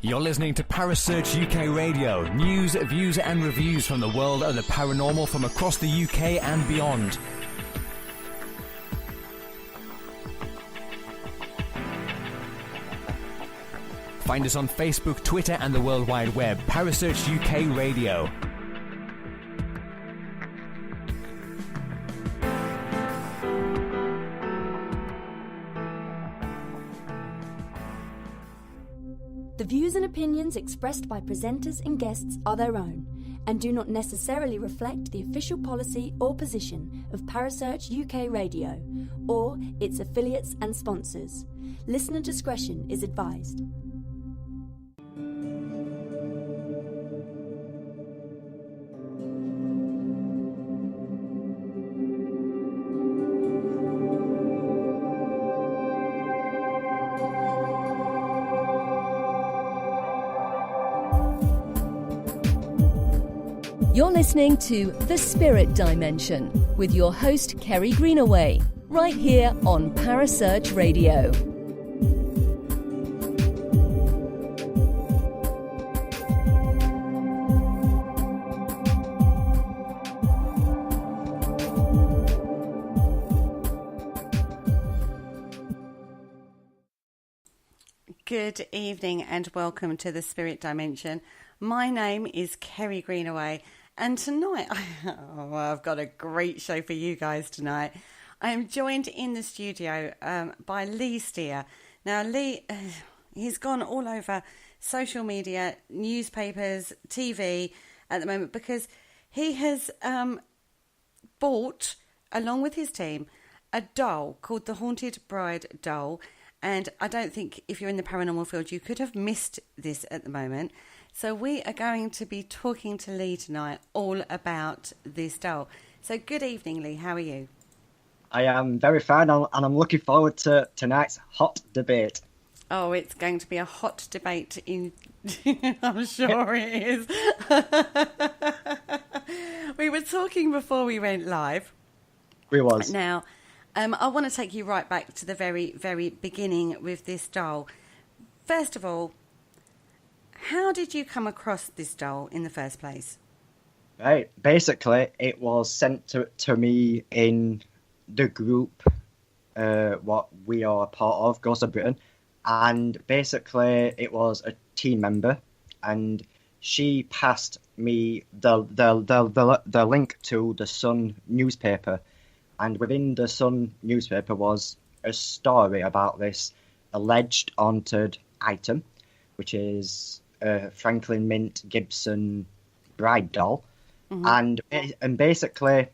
You're listening to Parasearch UK Radio. News, views and reviews from the world of the paranormal from across the UK and beyond. Find us on Facebook, Twitter and the World Wide Web. Parasearch UK Radio. The views and opinions expressed by presenters and guests are their own and do not necessarily reflect the official policy or position of Parasearch UK Radio or its affiliates and sponsors. Listener discretion is advised. You're listening to The Spirit Dimension with your host, Kerry Greenaway, right here on Parasearch Radio. Good evening and welcome to The Spirit Dimension. My name is Kerry Greenaway. And tonight, I've got a great show for you guys tonight. I am joined in the studio by Lee Steer. Now, Lee, he's gone all over social media, newspapers, TV at the moment because he has bought, along with his team, a doll called the Haunted Bride doll. And I don't think if you're in the paranormal field, you could have missed this at the moment. So we are going to be talking to Lee tonight all about this doll. So good evening, Lee. How are you? I am very fine, and I'm looking forward to tonight's hot debate. Oh, it's going to be a hot debate. I'm sure it is. We were talking before we went live. We was. Now, I want to take you right back to the very, very beginning with this doll. First of all, how did you come across this doll in the first place? Right, basically, it was sent to me in the group, what we are a part of, Ghosts of Britain, and basically it was a team member, and she passed me the link to the Sun newspaper, and within the Sun newspaper was a story about this alleged haunted item, which is Franklin Mint Gibson bride doll. Mm-hmm. And basically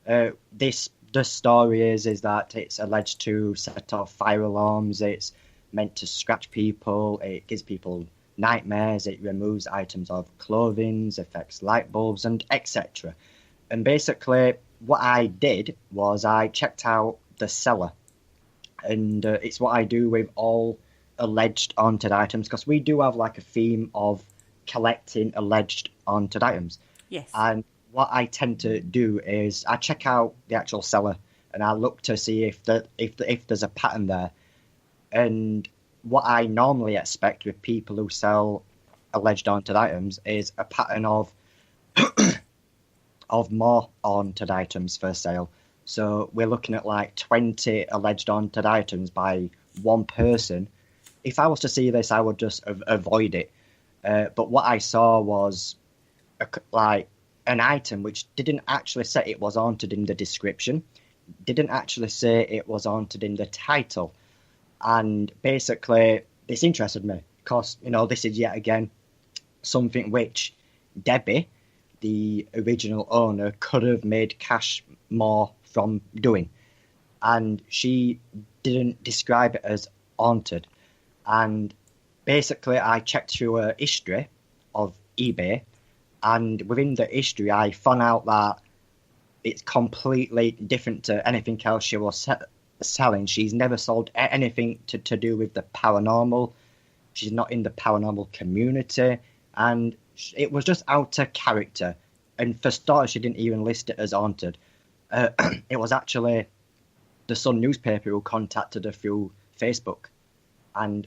the story is that it's alleged to set off fire alarms, it's meant to scratch people, it gives people nightmares, it removes items of clothing, affects light bulbs, and etc. And basically what I did was I checked out the seller, and it's what I do with all alleged haunted items, because we do have like a theme of collecting alleged haunted items. Yes. And what I tend to do is I check out the actual seller and I look to see if there's a pattern there. And what I normally expect with people who sell alleged haunted items is a pattern of of more haunted items for sale. So we're looking at like 20 alleged haunted items by one person. If I was to see this, I would just avoid it. But what I saw was like an item which didn't actually say it was haunted in the description, didn't actually say it was haunted in the title. And basically, this interested me because, you know, this is yet again something which Debbie, the original owner, could have made cash more from doing. And she didn't describe it as haunted. And basically, I checked through a history of eBay, and within the history, I found out that it's completely different to anything else she was selling. She's never sold anything to do with the paranormal. She's not in the paranormal community, and it was just out of character. and for starters, she didn't even list it as haunted. It was actually the Sun newspaper who contacted her through Facebook, and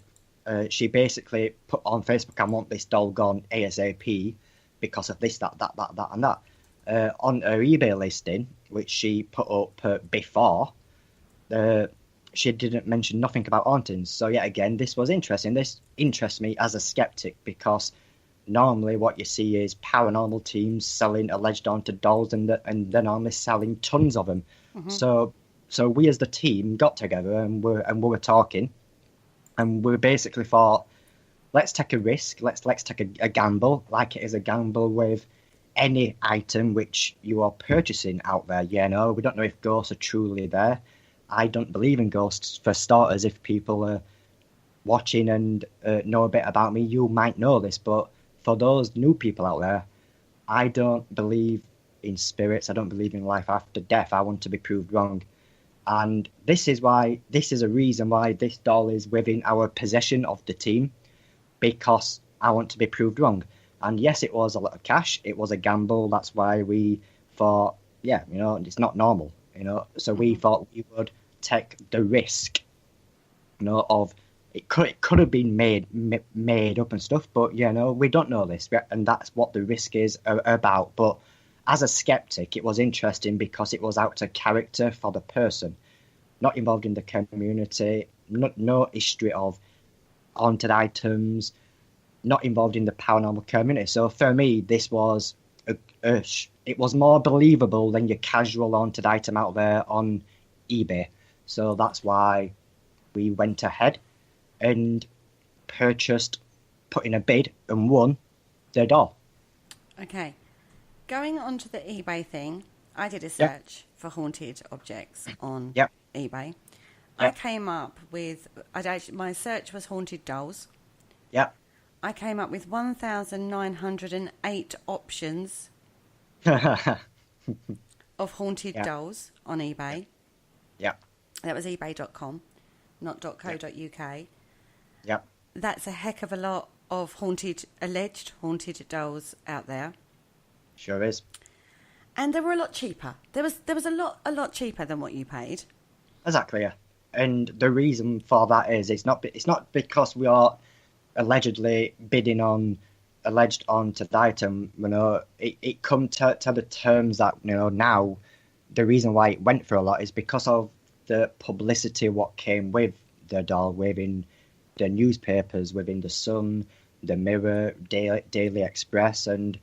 she basically put on Facebook, "I want this doll gone ASAP because of this, that, and that." On her eBay listing, which she put up before, she didn't mention nothing about hauntings. So yet again, this was interesting. This interests me as a skeptic because normally what you see is paranormal teams selling alleged haunted dolls, and they're normally selling tons of them. Mm-hmm. So we as the team got together and we were talking, and we basically thought, let's take a risk. Let's take a gamble, like it is a gamble with any item which you are purchasing out there. You know, we don't know if ghosts are truly there. I don't believe in ghosts, for starters. If people are watching and know a bit about me, you might know this, but for those new people out there, I don't believe in spirits. I don't believe in life after death. I want to be proved wrong. And this is a reason why this doll is within our possession of the team, because I want to be proved wrong. And yes, it was a lot of cash. It was a gamble. That's why we thought, yeah, you know, it's not normal, you know. So we thought we would take the risk, you know, of it could have been made up and stuff, but you know, we don't know this, and that's what the risk is about. But as a skeptic, it was interesting because it was out of character for the person, not involved in the community, no history of haunted items, not involved in the paranormal community. So for me, this was it was more believable than your casual haunted item out there on eBay. So that's why we went ahead and purchased, put in a bid, and won the doll. Okay. Going on to the eBay thing, I did a search for haunted objects on eBay. I came up with, my search was haunted dolls. Yep. I came up with 1,908 options of haunted dolls on eBay. Yep. That was ebay.com, not .co.uk. Yep. That's a heck of a lot of alleged haunted dolls out there. Sure is. And they were a lot cheaper. There was a lot cheaper than what you paid. Exactly, yeah. And the reason for that is it's not because we are allegedly bidding on alleged haunted item. You know, it come to the terms that, you know, now the reason why it went for a lot is because of the publicity what came with the doll, within the newspapers, within the Sun, the Mirror, Daily Express, and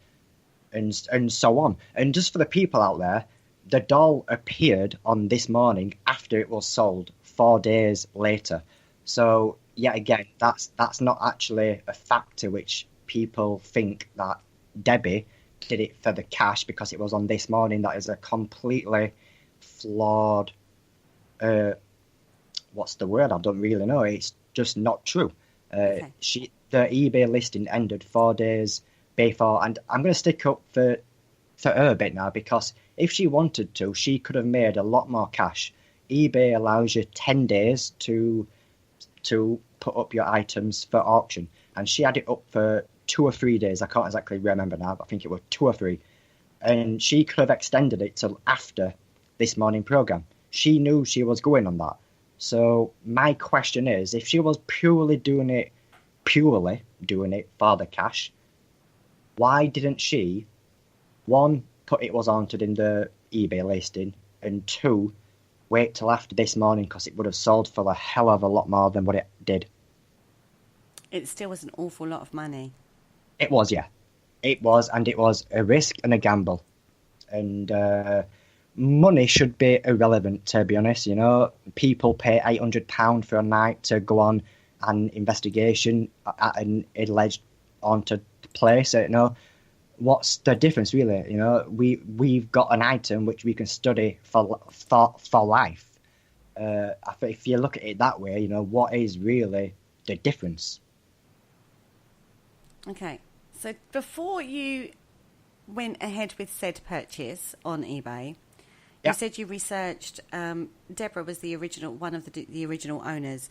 so on. And just for the people out there, the doll appeared on This Morning after it was sold 4 days later. So yet again, that's not actually a factor which people think that Debbie did it for the cash because it was on This Morning. That is a completely flawed, what's the word? I don't really know. It's just not true. The eBay listing ended 4 days before, and I'm going to stick up for her a bit now, because if she wanted to, she could have made a lot more cash. eBay allows you 10 days to put up your items for auction, and she had it up for 2 or 3 days. I can't exactly remember now, but I think it was 2 or 3. And she could have extended it till after This Morning program. She knew she was going on that. So my question is, if she was purely doing it for the cash, why didn't she, 1, put it was haunted in the eBay listing, and 2, wait till after This Morning, because it would have sold for a hell of a lot more than what it did. It still was an awful lot of money. It was, yeah. It was, and it was a risk and a gamble. And money should be irrelevant, to be honest. You know, people pay £800 for a night to go on an investigation at an alleged haunted place. You know, what's the difference, really? You know, we've got an item which we can study for life. If you look at it that way, you know, what is really the difference? Okay, so before you went ahead with said purchase on eBay, you said you researched. Deborah was the original, one of the original owners.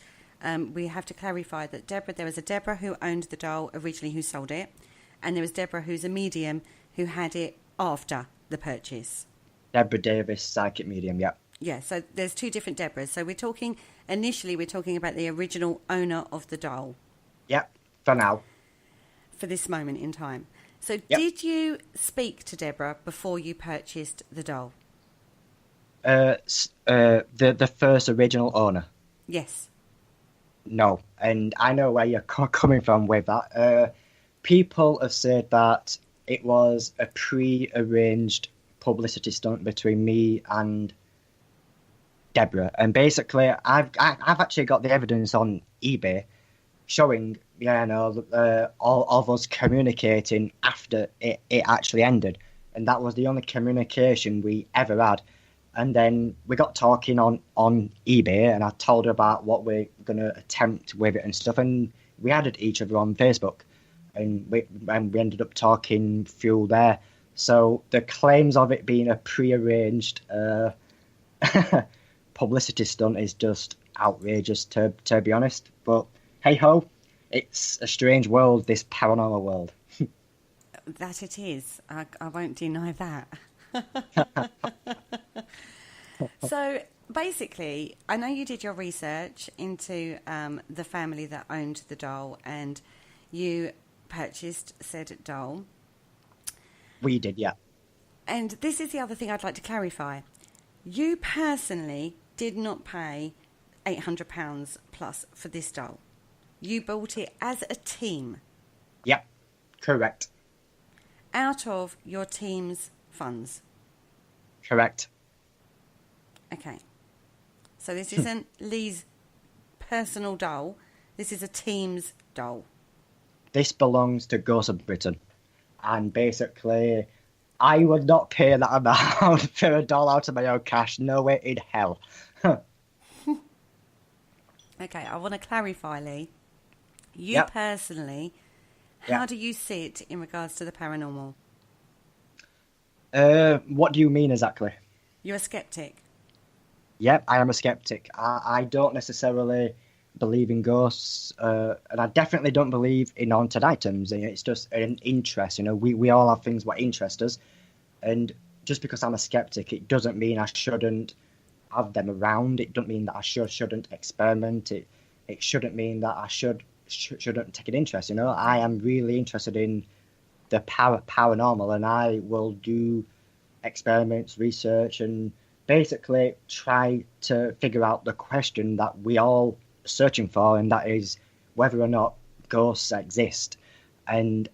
We have to clarify that there was a Deborah who owned the doll originally, who sold it, and there was Deborah who's a medium who had it after the purchase. Deborah Davis, psychic medium, yeah. Yeah, so there's two different Deborahs. So we're talking about the original owner of the doll. Yep, for now. For this moment in time. So Yep. did you speak to Deborah before you purchased the doll? The first original owner. Yes. No, and I know where you're coming from with that. People have said that it was a pre-arranged publicity stunt between me and Deborah, and basically, I've actually got the evidence on eBay showing, all of us communicating after it actually ended, and that was the only communication we ever had. And then we got talking on eBay, and I told her about what we're going to attempt with it and stuff, and we added each other on Facebook, and we ended up talking through there. So the claims of it being a pre-arranged publicity stunt is just outrageous, to be honest. But hey-ho, it's a strange world, this paranormal world. That it is. I won't deny that. So basically, I know you did your research into the family that owned the doll, and you purchased said doll. We did, yeah. And this is the other thing I'd like to clarify. You personally did not pay £800 plus for this doll. You bought it as a team. Yep, correct. Out of your team's funds. Correct. Okay. So this isn't Lee's personal doll. This is a team's doll. This belongs to Ghost of Britain. And basically, I would not pay that amount for a doll out of my own cash. No way in hell. Okay, I want to clarify, Lee. You Yep. personally, how Yep. do you sit in regards to the paranormal? What do you mean exactly? You're a skeptic. Yep, I am a skeptic. I don't necessarily believe in ghosts, and I definitely don't believe in haunted items. It's just an interest. We all have things that interest us, and just because I'm a skeptic, it doesn't mean I shouldn't have them around. It doesn't mean that I shouldn't experiment. It shouldn't mean that I shouldn't take an interest. I am really interested in the paranormal, and I will do experiments, research, and basically try to figure out the question that we all are searching for, and that is whether or not ghosts exist. And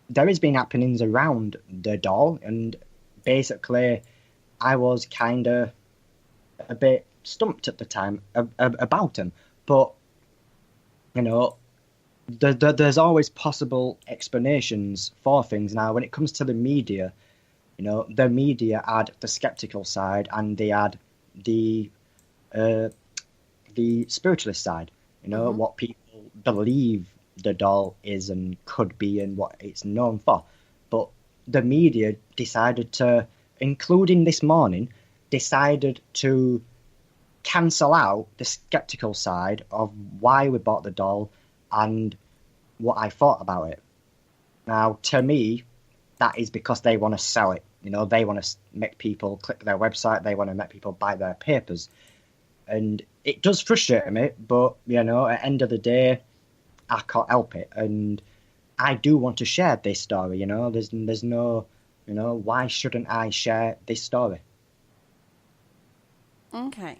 there has been happenings around the doll, and basically I was kind of a bit stumped at the time about them. But, there's always possible explanations for things. Now, when it comes to the media, the media add the skeptical side, and they add the spiritualist side. What people believe the doll is and could be, and what it's known for. But the media decided to, including this morning, decided to cancel out the skeptical side of why we bought the doll and what I thought about it. Now, to me, that is because they want to sell it. They want to make people click their website. They want to make people buy their papers. And it does frustrate me, but, at the end of the day, I can't help it. And I do want to share this story, There's no, why shouldn't I share this story? Okay.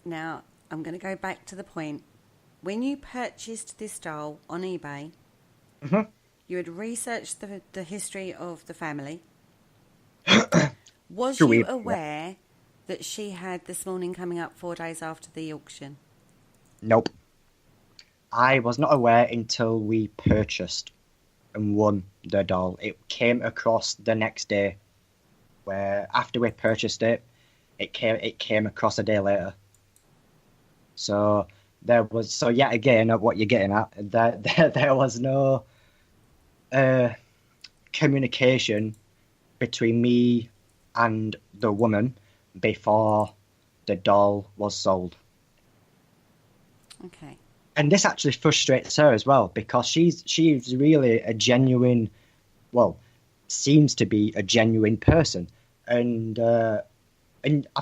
Now, I'm going to go back to the point. When you purchased this doll on eBay, Mm-hmm. you had researched the history of the family. Was Through you eBay, yeah. aware that she had this morning coming up 4 days after the auction? Nope. I was not aware until we purchased and won the doll. It came across the next day, where after we purchased it, it came across a day later. So yet again, what you're getting at, there was no communication between me and the woman before the doll was sold. Okay. And this actually frustrates her as well, because she's really a genuine, well, seems to be a genuine person, and I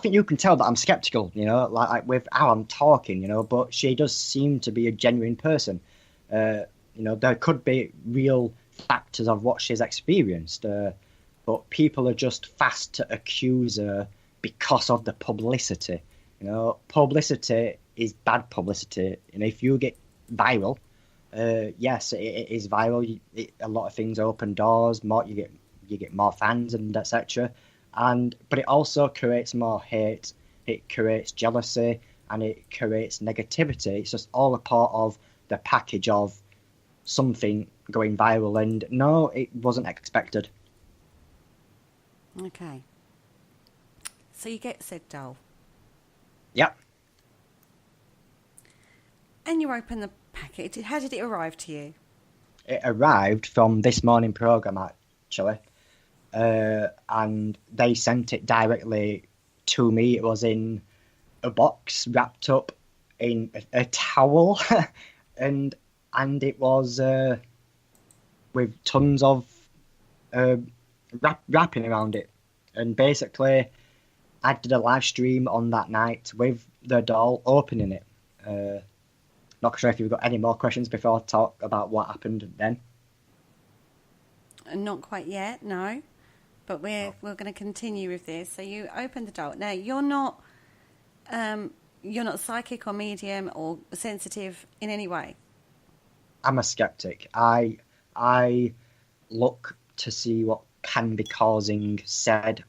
think you can tell that I'm skeptical, like with how I'm talking, but she does seem to be a genuine person. There could be real factors of what she's experienced, but people are just fast to accuse her because of the publicity. Publicity is bad publicity. If you get viral, yes, it is viral. A lot of things open doors. You get more fans and etc. But it also creates more hate. It creates jealousy and it creates negativity. It's just all a part of the package of something going viral. And no, it wasn't expected. Okay. So you get said doll. Yep. And you open the packet. How did it arrive to you? It arrived from this morning programme, actually. And they sent it directly to me. It was in a box wrapped up in a towel, and it was with tons of wrapping around it. And basically, I did a live stream on that night with the doll opening it. Not sure if you've got any more questions before I talk about what happened then. Not quite yet, no. But we're going to continue with this. So you open the doll. Now you're not psychic or medium or sensitive in any way. I'm a skeptic. I look to see what can be causing said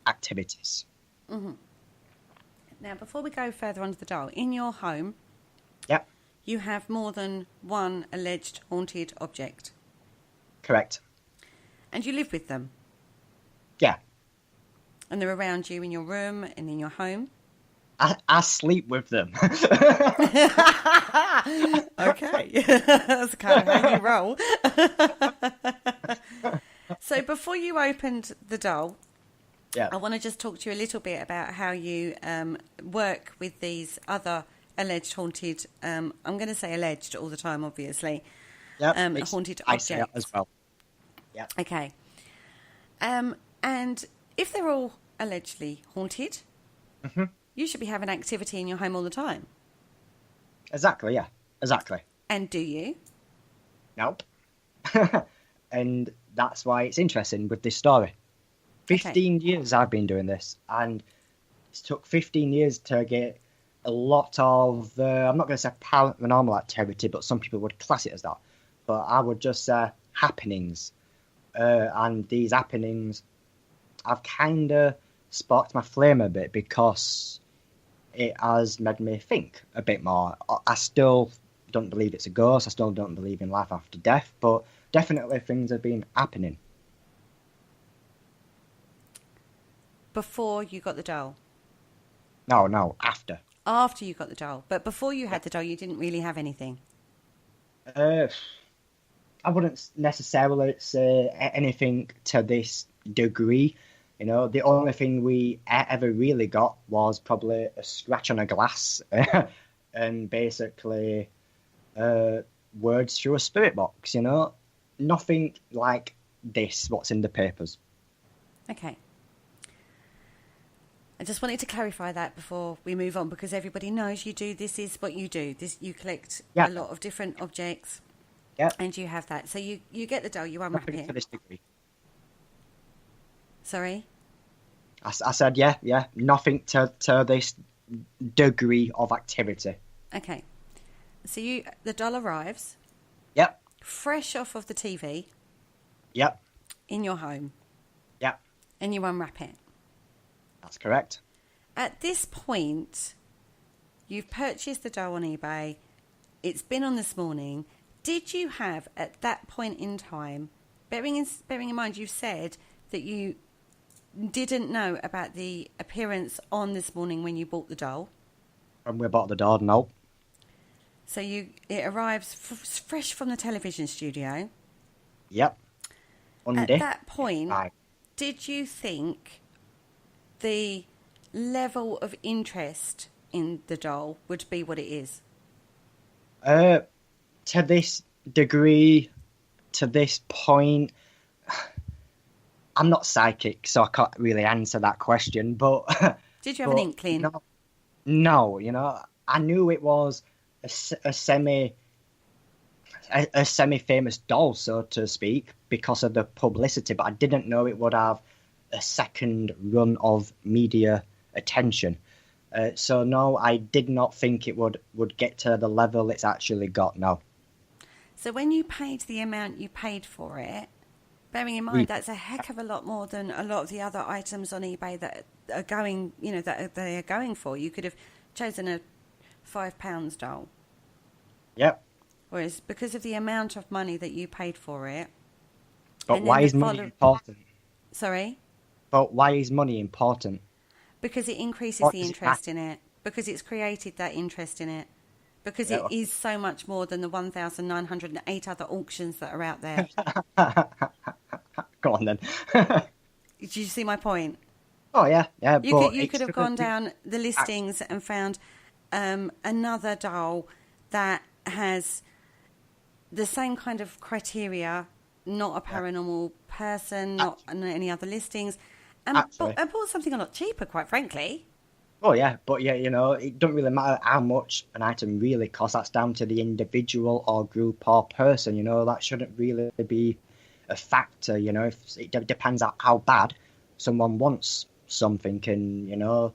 activities. Mm-hmm. Now, before we go further onto the doll, in your home, yep, you have more than one alleged haunted object. Correct. And you live with them. Yeah. And they're around you in your room and in your home? I sleep with them. Okay. That's kind of how you roll. So before you opened the doll, yeah, I want to just talk to you a little bit about how you work with these other alleged haunted, I'm going to say alleged all the time, obviously, haunted objects. I say it as well. Yeah. Okay. And if they're all allegedly haunted, mm-hmm. you should be having activity in your home all the time. Exactly, yeah. Exactly. And do you? Nope. And that's why it's interesting with this story. 15 years I've been doing this, and it took 15 years to get a lot of, I'm not going to say paranormal activity, but some people would class it as that. But I would just say happenings. And these happenings have kind of sparked my flame a bit because it has made me think a bit more. I still don't believe it's a ghost. I still don't believe in life after death, but definitely things have been happening. Before you got the doll? No, after. After you got the doll. But before you had the doll, you didn't really have anything? I wouldn't necessarily say anything to this degree. The only thing we ever really got was probably a scratch on a glass and basically words through a spirit box, Nothing like this, what's in the papers. Okay. I just wanted to clarify that before we move on, because everybody knows you do. This is what you do. You collect a lot of different objects. Yeah. And you have that. So you get the doll, you unwrap Nothing it. to this degree. Sorry? I said, yeah, nothing to this degree of activity. Okay. So the doll arrives. Yep. Fresh off of the TV. Yep. In your home. Yep. And you unwrap it. That's correct. At this point, you've purchased the doll on eBay. It's been on this morning. Did you have, at that point in time, bearing in mind you've said that you didn't know about the appearance on this morning when you bought the doll? When we bought the doll, no. So it arrives fresh from the television studio. Yep. At that point, did you think the level of interest in the doll would be what it is? To this degree, to this point, I'm not psychic, so I can't really answer that question. But Did you have an inkling? No, I knew it was a semi-famous doll, so to speak, because of the publicity, but I didn't know it would have a second run of media attention. So no, I did not think it would get to the level it's actually got now. So when you paid the amount you paid for it, bearing in mind that's a heck of a lot more than a lot of the other items on eBay that are going, that they are going for. You could have chosen a £5 doll. Yep. Whereas because of the amount of money that you paid for it. But why is money important? Sorry? But why is money important? Because it increases the interest in it. Because it's created that interest in it. Because it is so much more than the 1,908 other auctions that are out there. Go on then. Did you see my point? Oh yeah. You could have gone down the listings and found another doll that has the same kind of criteria, not a paranormal person, not any other listings, and bought something a lot cheaper, quite frankly. Oh yeah, but yeah, it doesn't really matter how much an item really costs. That's down to the individual or group or person. That shouldn't really be a factor. If it depends on how bad someone wants something, and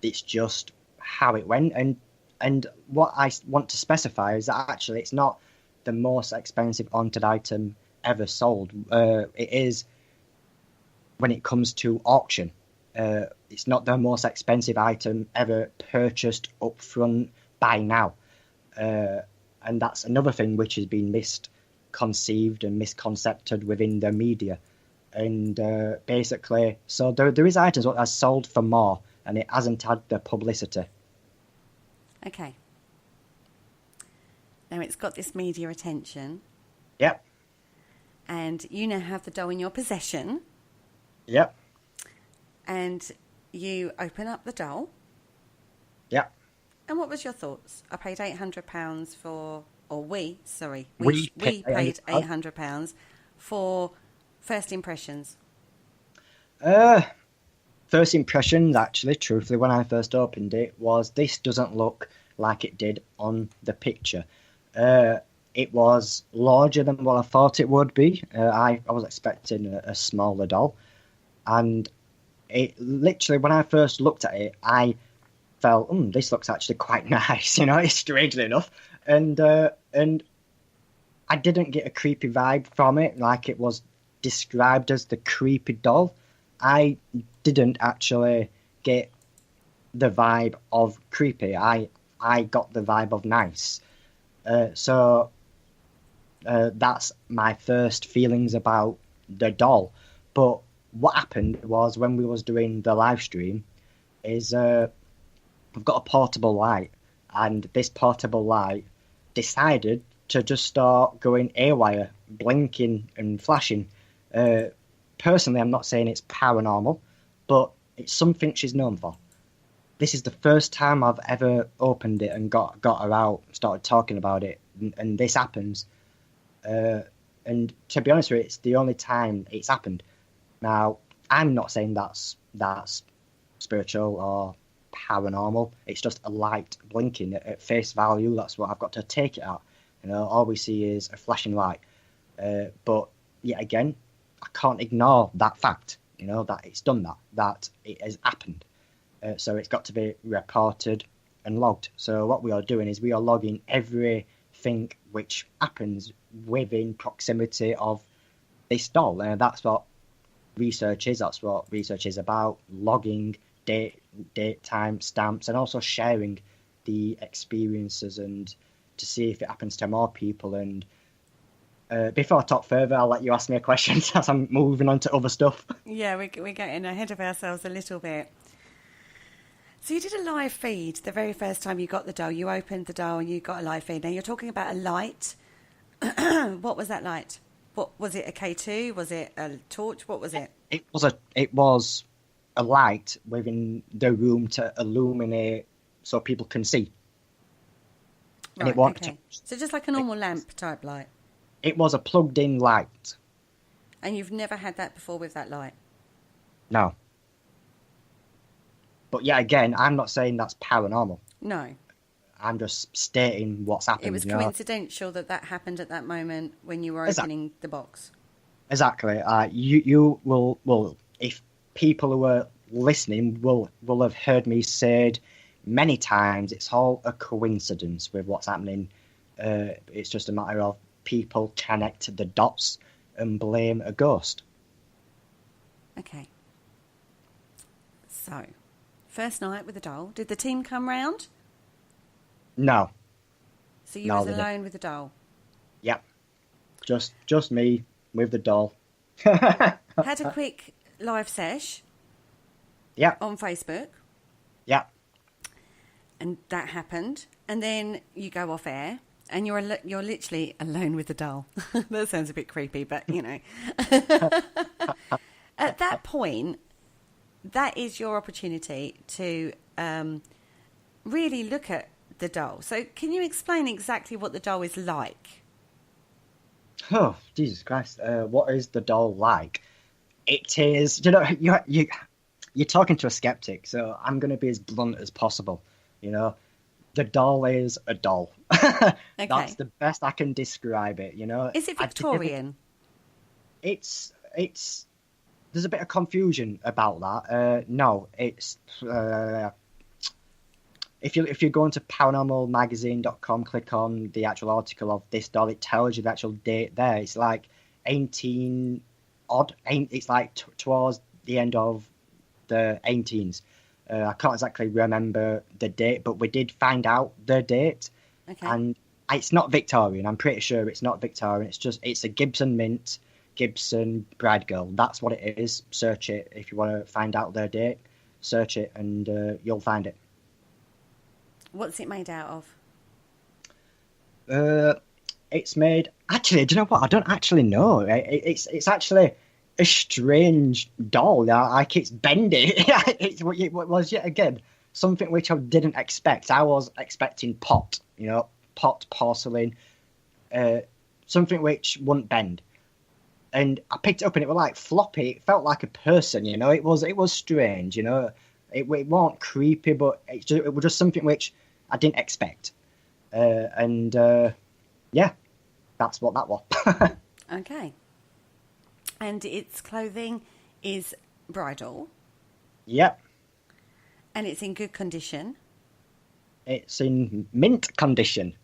it's just how it went. And what I want to specify is that actually it's not the most expensive haunted item ever sold. It is when it comes to auction. It's not the most expensive item ever purchased up front by now. And that's another thing which has been misconceived and misconcepted within the media. And basically, so there is items that are sold for more, and it hasn't had the publicity. Okay. Now it's got this media attention. Yep. And you now have the doll in your possession. Yep. And you open up the doll. Yep. And what was your thoughts? I paid £800 for, or we paid £800 for first impressions. First impressions, actually, truthfully, when I first opened it, was this doesn't look like it did on the picture. It was larger than what I thought it would be. I was expecting a smaller doll. And it literally, when I first looked at it, I felt, this looks actually quite nice, strangely enough. And I didn't get a creepy vibe from it, like it was described as the creepy doll. I didn't actually get the vibe of creepy. I got the vibe of nice. So that's my first feelings about the doll. But what happened was when we was doing the live stream is we've got a portable light, and this portable light decided to just start going haywire, blinking and flashing. Personally, I'm not saying it's paranormal, but it's something she's known for. This is the first time I've ever opened it and got her out, started talking about it, and this happens. And to be honest with you, it's the only time it's happened. Now, I'm not saying that's spiritual or paranormal. It's just a light blinking at face value. That's what I've got to take it at. All we see is a flashing light. But yet again, I can't ignore that fact. That it's done that it has happened. So it's got to be reported and logged. So what we are doing is we are logging everything which happens within proximity of this doll. That's what research is. That's what research is about: logging date, time, stamps, and also sharing the experiences and to see if it happens to more people. And before I talk further, I'll let you ask me a question as I'm moving on to other stuff. Yeah, we're getting ahead of ourselves a little bit. So you did a live feed the very first time you got the doll. You opened the doll and you got a live feed. Now you're talking about a light. What was that light? What was it? A K2? Was it a torch? What was it? It was a light within the room to illuminate so people can see. And Right, it wasn't okay. So just like a normal lamp type light. It was a plugged-in light. And you've never had that before with that light? No. But yeah, again, I'm not saying that's paranormal. No. I'm just stating what's happened. It was coincidental that happened at that moment when you were opening the box. Exactly. You will, well, if people who are listening will have heard me say many times, it's all a coincidence with what's happening. It's just a matter of people connect the dots and blame a ghost. Okay. So, first night with the doll. Did the team come round? No. So you was alone with the doll? Yep. Just me with the doll. Had a quick live sesh. Yep. On Facebook. Yep. And that happened. And then you go off air. And you're literally alone with the doll. That sounds a bit creepy, but, you know. At that point, that is your opportunity to really look at the doll. So can you explain exactly what the doll is like? Oh, Jesus Christ. What is the doll like? It is, you're talking to a skeptic, so I'm going to be as blunt as possible, The doll is a doll. Okay. That's the best I can describe it, Is it Victorian? It's there's a bit of confusion about that. No, it's if you go into paranormalmagazine.com, click on the actual article of this doll, it tells you the actual date there. It's like 18 odd. It's like towards the end of the 18s. I can't exactly remember the date, but we did find out the date. Okay. And it's not Victorian. I'm pretty sure it's not Victorian. It's a Gibson Mint, Gibson Bride Girl. That's what it is. Search it if you want to find out their date. Search it and you'll find it. What's it made out of? It's made... Actually, do you know what? I don't actually know. It's actually a strange doll. Like, it's bendy. It was, yet again, something which I didn't expect. I was expecting pot, pot, porcelain, something which wouldn't bend. And I picked it up and it was like floppy. It felt like a person, It was strange, It wasn't creepy, but it was just something which I didn't expect. Yeah, that's what that was. Okay. And its clothing is bridal? Yep. And it's in good condition? It's in mint condition.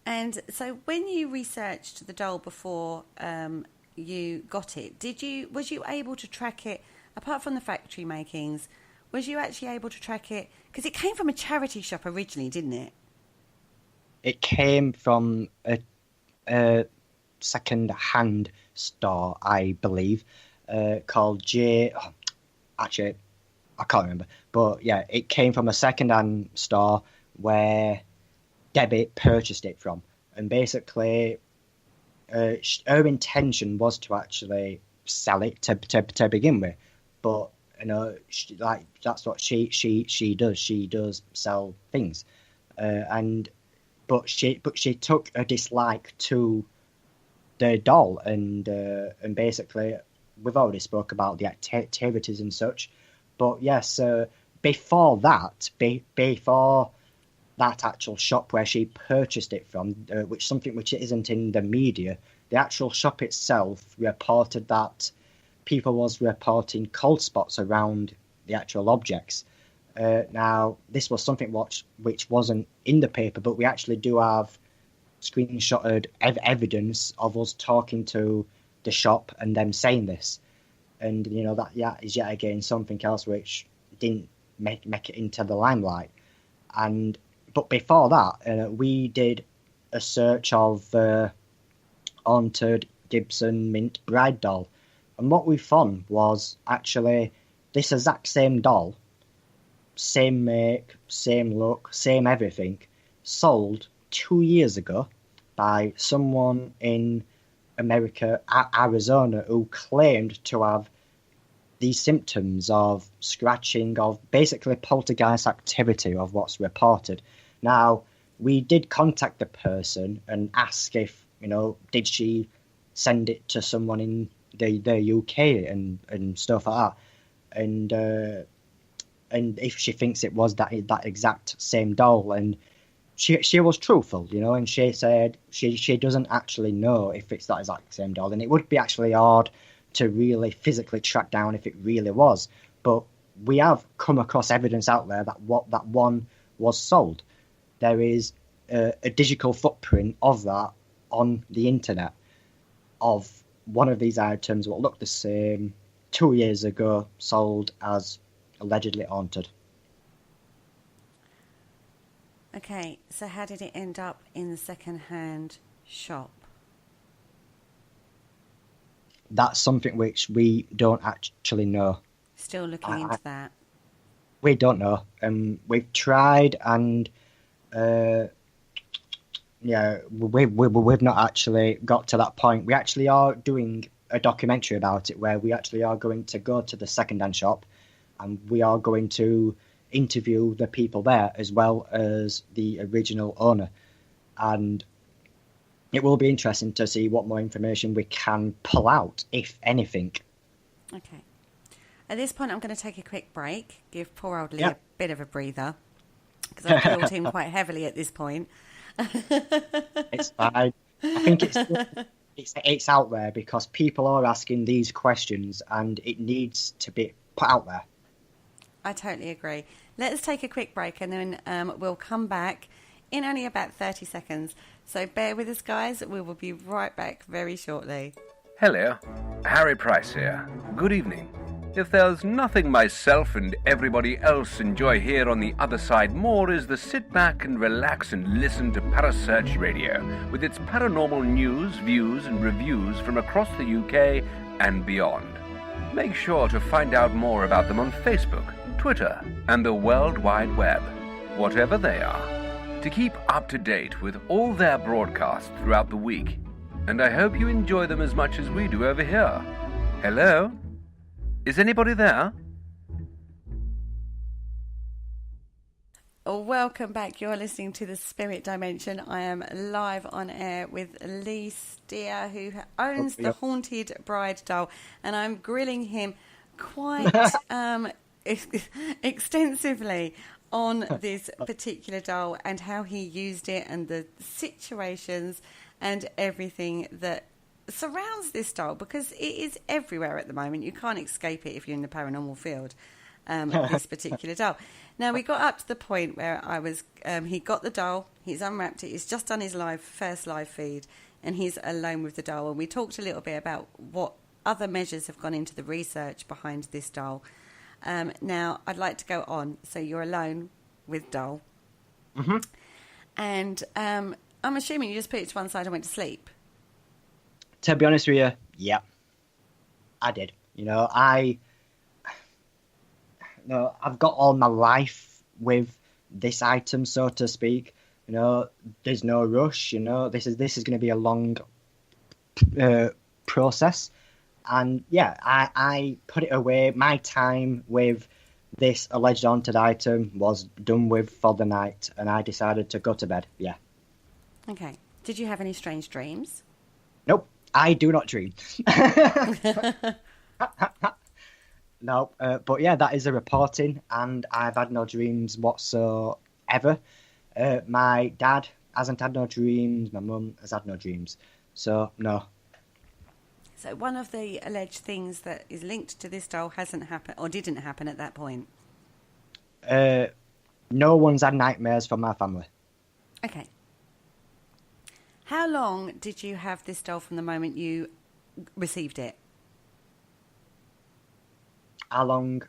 And so when you researched the doll before you got it, was you able to track it, apart from the factory makings, was you actually able to track it? Because it came from a charity shop originally, didn't it? It came from a second-hand store, I believe, called J... Oh, actually, I can't remember. But yeah, it came from a second-hand store where Debbie purchased it from. And basically, her intention was to actually sell it to begin with. But, that's what she does. She does sell things. But she took a dislike to the doll, and basically we've already spoke about the activities and such. But yes, before that actual shop where she purchased it from, something which isn't in the media, the actual shop itself reported that people was reporting cold spots around the actual objects. Now, this was something which wasn't in the paper, but we actually do have screenshotted evidence of us talking to the shop and them saying this. And, that is yet again something else which didn't make it into the limelight. But before that, we did a search of haunted Gibson Mint Bride doll. And what we found was actually this exact same doll, same make, same look, same everything, sold 2 years ago by someone in America, Arizona, who claimed to have these symptoms of scratching, of basically poltergeist activity of what's reported. Now, we did contact the person and ask if, did she send it to someone in the UK and stuff like that. And if she thinks it was that exact same doll, and she was truthful, you know, and she said she doesn't actually know if it's that exact same doll, and it would be actually hard to really physically track down if it really was. But we have come across evidence out there that that one was sold. There is a digital footprint of that on the internet of one of these items what looked the same 2 years ago, sold as allegedly haunted. Okay, so how did it end up in the second-hand shop? That's something which we don't actually know. Still looking into that. We don't know. We've tried, and we've not actually got to that point. We actually are doing a documentary about it, where we actually are going to go to the second-hand shop, and we are going to interview the people there as well as the original owner. And it will be interesting to see what more information we can pull out, if anything. Okay. At this point, I'm going to take a quick break, give poor old Lee a bit of a breather, because I've killed him quite heavily at this point. It's fine. I think it's out there because people are asking these questions, and it needs to be put out there. I totally agree. Let's take a quick break, and then we'll come back in only about 30 seconds. So bear with us, guys. We will be right back very shortly. Hello, Harry Price here. Good evening. If there's nothing myself and everybody else enjoy here on the other side more is the sit back and relax and listen to Parasearch Radio with its paranormal news, views and reviews from across the UK and beyond. Make sure to find out more about them on Facebook, Twitter and the World Wide Web, whatever they are, to keep up to date with all their broadcasts throughout the week. And I hope you enjoy them as much as we do over here. Hello? Is anybody there? Welcome back. You're listening to The Spirit Dimension. I am live on air with Lee Steer, who owns the Haunted Bride doll, and I'm grilling him quite extensively on this particular doll and how he used it and the situations and everything that surrounds this doll, because it is everywhere at the moment. You can't escape it if you're in the paranormal field. This particular doll. Now, we got up to the point where I was, he got the doll, he's unwrapped it, he's just done his first live feed, and he's alone with the doll. And we talked a little bit about what other measures have gone into the research behind this doll. Now, I'd like to go on. So you're alone with doll. Mm-hmm. And I'm assuming you just put it to one side and went to sleep. To be honest with you, yeah, I did. You know, I've got all my life with this item, so to speak. You know, there's no rush. You know, this is going to be a long process, and yeah, I put it away. My time with this alleged haunted item was done with for the night, and I decided to go to bed. Yeah. Okay. Did you have any strange dreams? Nope, I do not dream. No, but yeah, that is a reporting, and I've had no dreams whatsoever. My dad hasn't had no dreams, my mum has had no dreams, so no. So one of the alleged things that is linked to this doll hasn't happened, or didn't happen at that point? No one's had nightmares from my family. Okay. How long did you have this doll from the moment you received it? How long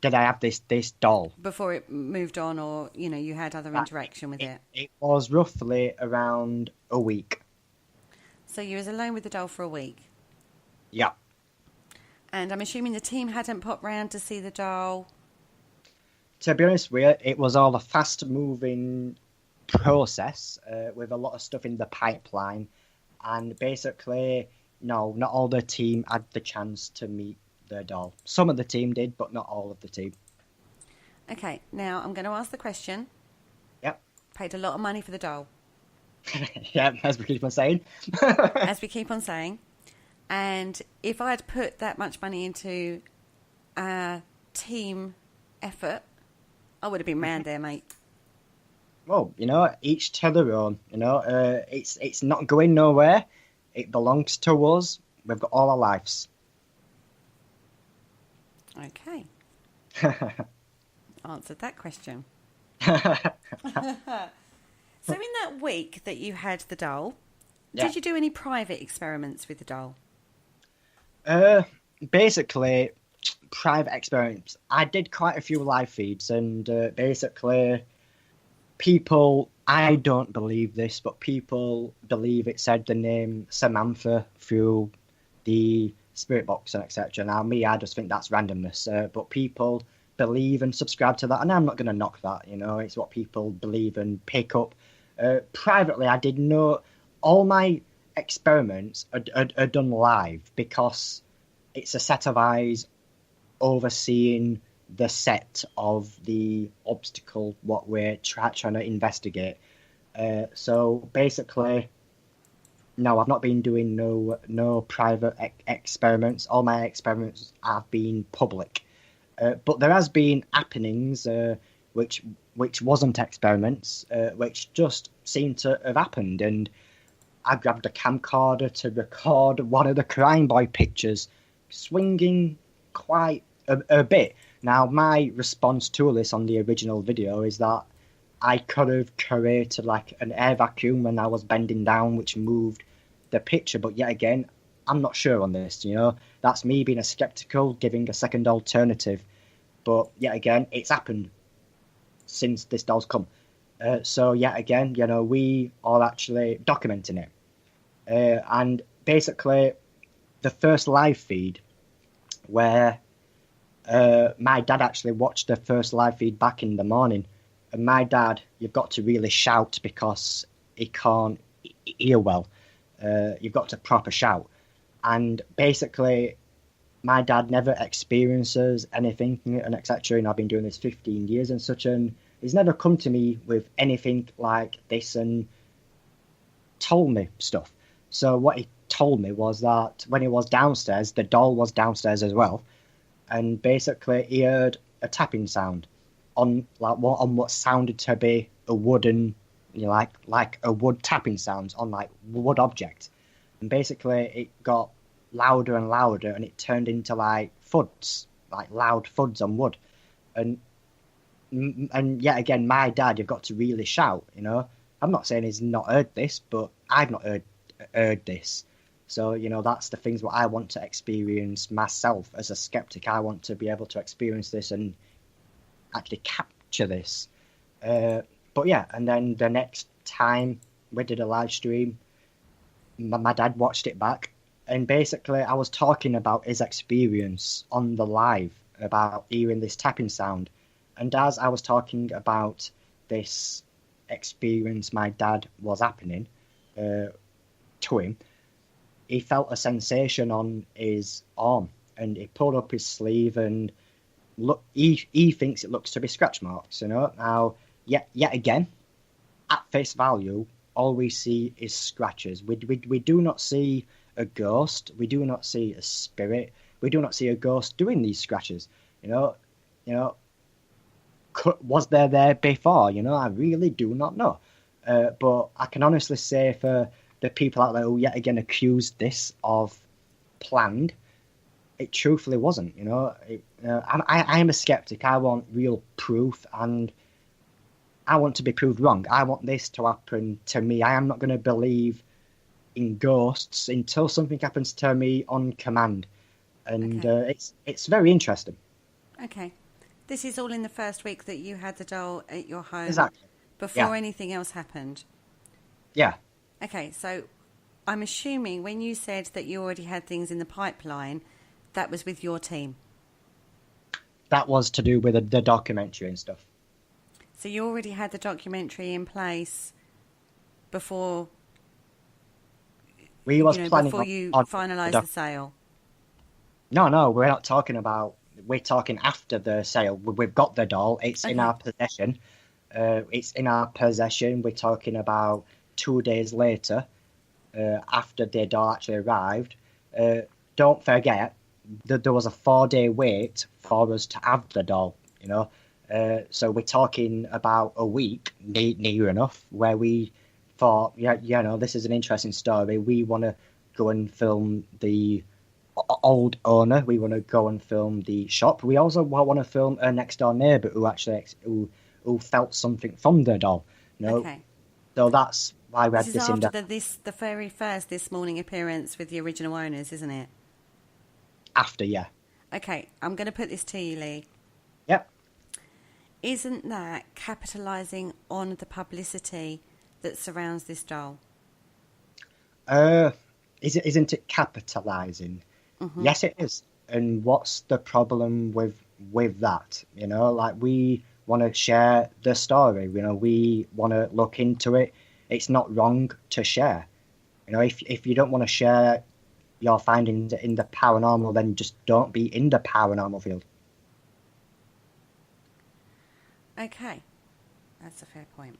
did I have this doll? Before it moved on, or, you know, you had other interaction with it? It was roughly around a week. So you was alone with the doll for a week? Yeah. And I'm assuming the team hadn't popped round to see the doll? To be honest with you, it was all a fast-moving process with a lot of stuff in the pipeline. And basically, no, not all the team had the chance to meet the doll. Some of the team did, but not all of the team. Okay, now I'm going to ask the question. Yep. Paid a lot of money for the doll. Yeah, as we keep on saying. As we keep on saying. And if I'd put that much money into a team effort, I would have been round there, mate. Well, each to their own. It's not going nowhere. It belongs to us. We've got all our lives. Okay. Answered that question. So in that week that you had the doll, did you do any private experiments with the doll? Basically, private experiments. I did quite a few live feeds, and basically, people, I don't believe this, but people believe it said the name Samantha through the spirit box and etc. Now, me, I just think that's randomness, but people believe and subscribe to that, and I'm not going to knock that. It's what people believe and pick up. Privately, I did know all my experiments are done live because it's a set of eyes overseeing the set of the obstacle what we're trying to investigate. So basically, no, I've not been doing no private experiments. All my experiments have been public. But there has been happenings which wasn't experiments, which just seemed to have happened. And I grabbed a camcorder to record one of the Crime Boy pictures, swinging quite a bit. Now, my response to this on the original video is that I could have created like an air vacuum when I was bending down, which moved the picture. But yet again, I'm not sure on this, That's me being a skeptical, giving a second alternative. But yet again, it's happened since this doll's come. So yet again, we are actually documenting it. And basically, the first live feed where my dad actually watched the first live feed back in the morning. And my dad, you've got to really shout because he can't hear well. You've got to proper shout. And basically, my dad never experiences anything and etc. And I've been doing this 15 years and such, and he's never come to me with anything like this and told me stuff. So what he told me was that when he was downstairs, the doll was downstairs as well, and basically he heard a tapping sound on what sounded to be a wooden, like a wood tapping sound on like wood object, and basically it got louder and louder, and it turned into like thuds, like loud thuds on wood, and yet again, my dad, you've got to really shout. I'm not saying he's not heard this, but I've not heard this. So that's the things what I want to experience myself as a skeptic. I want to be able to experience this and actually capture this. But yeah, and then the next time we did a live stream, my dad watched it back. And basically, I was talking about his experience on the live, about hearing this tapping sound. And as I was talking about this experience my dad was happening to him, he felt a sensation on his arm. And he pulled up his sleeve and look. He thinks it looks to be scratch marks, Now, yet again, at face value, all we see is scratches. We do not see a ghost. We do not see a spirit. We do not see a ghost doing these scratches. Was there before? I really do not know. But I can honestly say for the people out there who yet again accused this of planned, it truthfully wasn't. I am a skeptic. I want real proof, and I want to be proved wrong. I want this to happen to me. I am not going to believe in ghosts until something happens to me on command, and it's very interesting. Okay, this is all in the first week that you had the doll at your home. Exactly. Before anything else happened. Yeah. Okay, so I'm assuming when you said that you already had things in the pipeline, that was with your team. That was to do with the documentary and stuff. So you already had the documentary in place before. We was planning before you finalised the sale. No, we're not talking about. We're talking after the sale. We've got the doll. It's in our possession. We're talking about 2 days later, after the doll actually arrived. don't forget that there was a 4-day wait for us to have the doll, you know. So we're talking about a week, near enough, where we thought, this is an interesting story. We want to go and film the old owner. We want to go and film the shop. We also want to film a next door neighbour who actually who felt something from the doll. You know? Okay. So that's why we had This this is in after the very first This Morning appearance with the original owners, isn't it? after, yeah. Okay, I'm going to put this to you, Lee. Yep. Isn't that capitalising on the publicity that surrounds this doll? Isn't it capitalising? Mm-hmm. Yes, it is. And what's the problem with that? You know, like, we want to share the story. You know, we want to look into it. It's not wrong to share. You know, if you don't want to share your findings in the paranormal, then just don't be in the paranormal field. Okay, that's a fair point.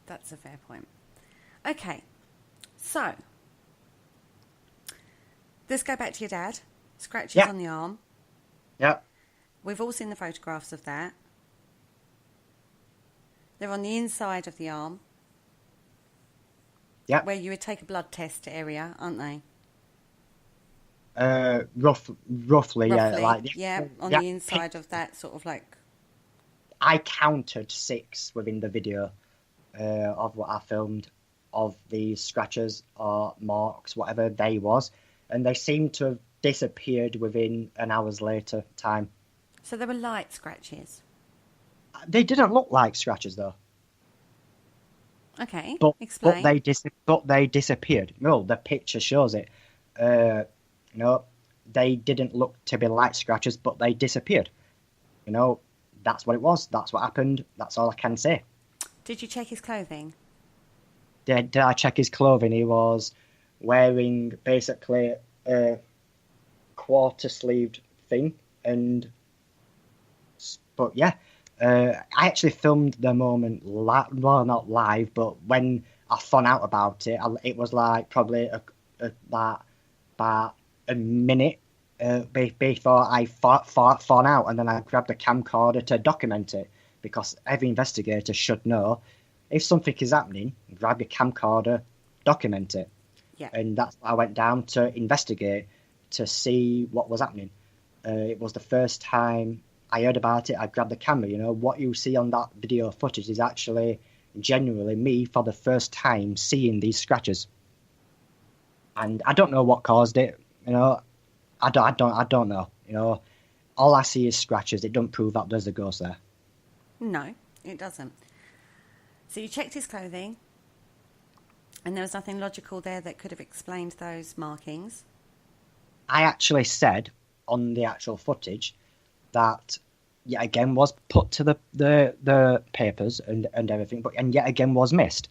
That's a fair point. Okay, so let's go back to your dad. Scratches on the arm. Yeah. We've all seen the photographs of that. They're on the inside of the arm. Yeah. Where you would take a blood test area, aren't they? Roughly, yeah. Like, on the inside of that, sort of like... I counted 6 within the video of what I filmed of these scratches or marks, whatever they was, and they seemed to have disappeared within an hour's later time. So they were light scratches? They didn't look like scratches, though. Okay, But explain. they disappeared. Well, the picture shows it. You know, they didn't look to be light scratches, but they disappeared. You know, that's what it was. That's what happened. That's all I can say. Did you check his clothing? Did I check his clothing? He was wearing basically a quarter-sleeved thing, but yeah. I actually filmed the moment, well, not live, but when I found out about it, it was like probably about a minute before I found out, and then I grabbed the camcorder to document it, because every investigator should know if something is happening, grab your camcorder, document it. Yeah. And that's why I went down to investigate to see what was happening. It was the first time I heard about it. I grabbed the camera. You know, what you see on that video footage is actually genuinely me for the first time seeing these scratches. And I don't know what caused it. You know, I don't know. You know, all I see is scratches. It doesn't prove that there's a ghost there. No, it doesn't. So you checked his clothing, and there was nothing logical there that could have explained those markings. I actually said on the actual footage that yet again was put to the papers and everything, and yet again was missed.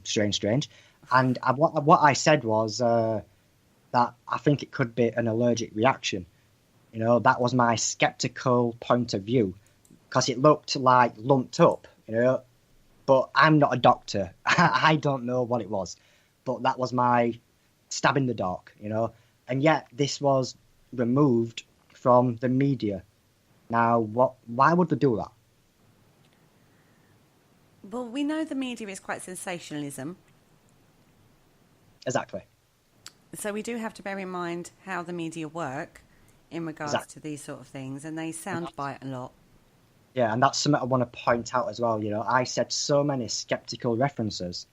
Strange. And what I said was that I think it could be an allergic reaction. You know, that was my skeptical point of view, because it looked like lumped up, you know. But I'm not a doctor. I don't know what it was. But that was my stab in the dark, you know. And yet this was removed from the media. Now, why would they do that? Well, we know the media is quite sensationalism. Exactly. So we do have to bear in mind how the media work in regards to these sort of things, and they soundbite a lot. Yeah, and that's something I want to point out as well. You know, I said so many skeptical references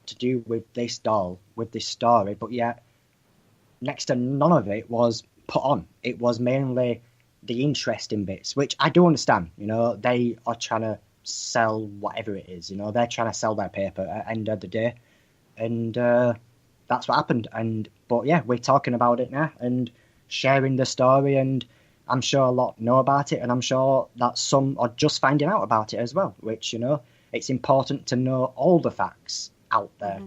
to do with this doll, with this story, but yet next to none of it was put on. It was mainly the interesting bits, which I do understand. You know, they are trying to sell whatever it is. You know, they're trying to sell their paper at the end of the day, and that's what happened. But yeah, we're talking about it now and sharing the story, and I'm sure a lot know about it, and I'm sure that some are just finding out about it as well, which, you know, it's important to know all the facts out there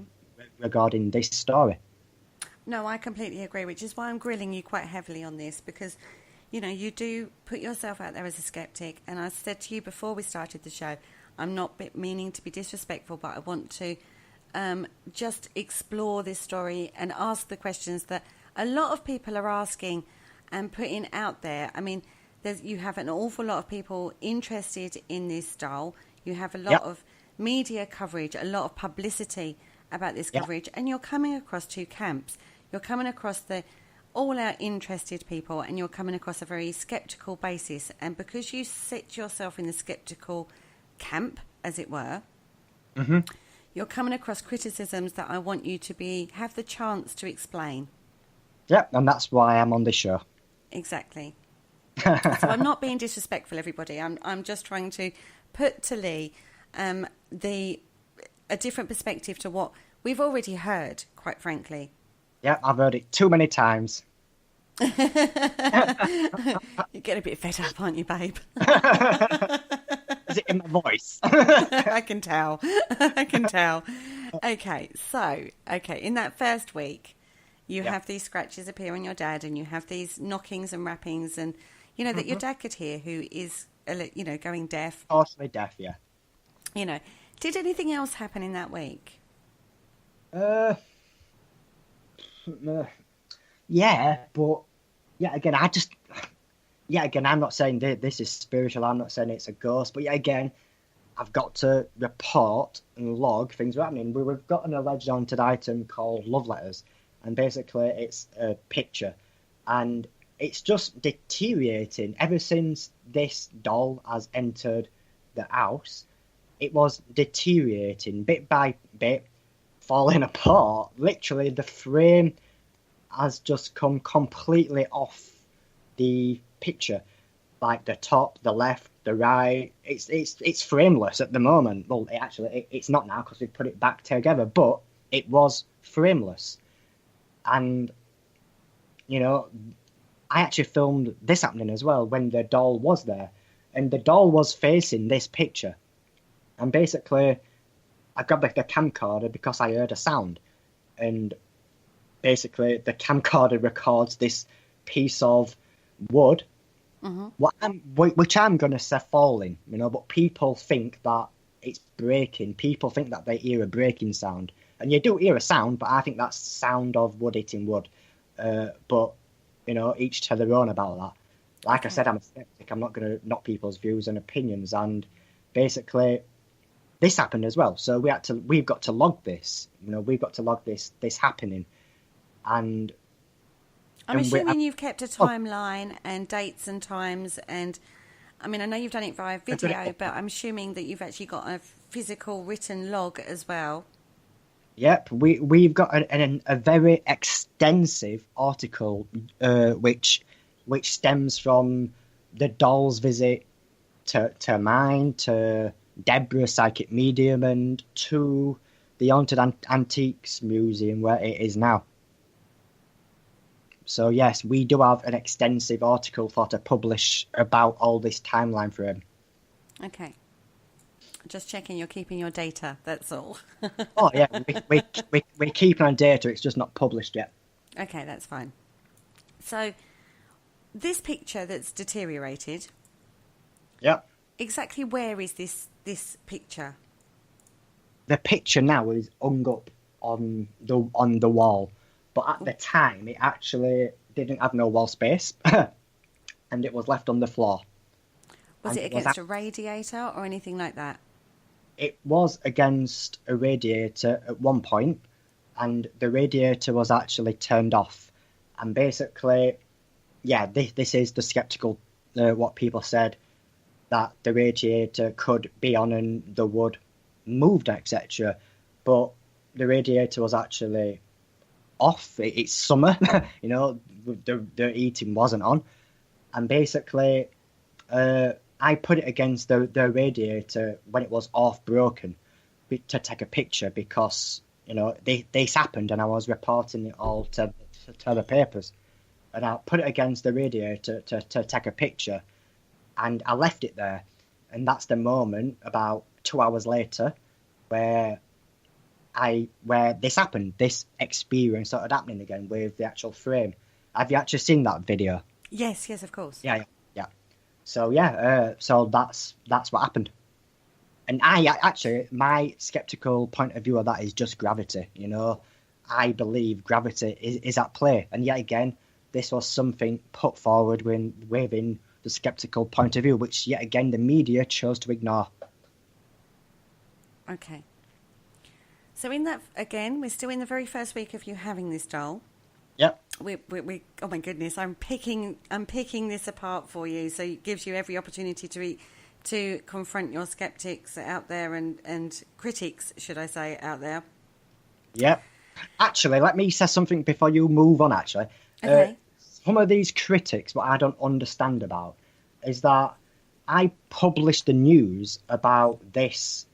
regarding this story. No, I completely agree, which is why I'm grilling you quite heavily on this, because, you know, you do put yourself out there as a skeptic, and I said to you before we started the show, I'm not meaning to be disrespectful, but I want to just explore this story and ask the questions that a lot of people are asking and putting out there. I mean, you have an awful lot of people interested in this doll. You have a lot of media coverage, a lot of publicity about this coverage, and you're coming across two camps. You're coming across all our interested people, and you're coming across a very sceptical basis. And because you sit yourself in the sceptical camp, as it were, you're coming across criticisms that I want you to have the chance to explain. Yeah, and that's why I'm on this show. Exactly. So I'm not being disrespectful, everybody. I'm just trying to put to Lee a different perspective to what we've already heard, quite frankly. Yeah, I've heard it too many times. You get a bit fed up, aren't you, babe? Is it in my voice? I can tell. I can tell. Okay, in that first week, you have these scratches appear on your dad, and you have these knockings and rappings, and you know that your dad could hear, who is, going deaf. Partially deaf, yeah. You know, did anything else happen in that week? Yeah, but again, I'm not saying this is spiritual. I'm not saying it's a ghost, but again, I've got to report and log things happening. We've got an alleged haunted item called Love Letters, and basically it's a picture, and it's just deteriorating ever since this doll has entered the house. It was deteriorating bit by bit, falling apart. Literally, the frame has just come completely off the picture, like the top, the left, the right. It's frameless at the moment. Well, it's not now because we've put it back together, but it was frameless. And I actually filmed this happening as well when the doll was there, and the doll was facing this picture. And basically, I grabbed the camcorder because I heard a sound, and basically the camcorder records this piece of wood, which I'm going to say falling, but people think that it's breaking. People think that they hear a breaking sound, and you do hear a sound, but I think that's the sound of wood hitting wood. But each to their own about that. Like I said, I'm a skeptic. I'm not going to knock people's views and opinions, and basically this happened as well. So we've got to log this. We've got to log this happening. And I'm assuming you've kept a timeline and dates and times, and I mean, I know you've done it via video, but I'm assuming that you've actually got a physical written log as well. Yep, we've got a very extensive article which stems from the doll's visit to mine, to Deborah, psychic medium, and to the Haunted Antiques Museum where it is now. So yes, we do have an extensive article to publish about all this timeline for him. Okay. Just checking you're keeping your data, that's all. Oh yeah, we're keeping on data, it's just not published yet. Okay, that's fine. So, this picture that's deteriorated... Yeah. Exactly where is this picture? The picture now is hung up on the wall, but at the time it actually didn't have no wall space, and it was left on the floor. Was it against a radiator or anything like that? It was against a radiator at one point, and the radiator was actually turned off. And basically, yeah, this is the skeptical, what people said, that the radiator could be on and the wood moved, etc. But the radiator was actually off. It's summer, the heating wasn't on. And basically, I put it against the radiator when it was half broken to take a picture because, this happened and I was reporting it all to the papers. And I put it against the radiator to take a picture, and I left it there. And that's the moment, about 2 hours later, where this happened. This experience started happening again with the actual frame. Have you actually seen that video? Yes, of course. Yeah. So so that's what happened. And my skeptical point of view of that is just gravity. You know, I believe gravity is at play. And yet again, this was something put forward within the skeptical point of view, which yet again the media chose to ignore. Okay. So in that, again, we're still in the very first week of you having this doll. Yep. We oh my goodness, I'm picking this apart for you, so it gives you every opportunity to confront your skeptics out there and critics, should I say, out there. Yep. Actually, let me say something before you move on, actually. Okay. Some of these critics, what I don't understand about, is that I published the news about this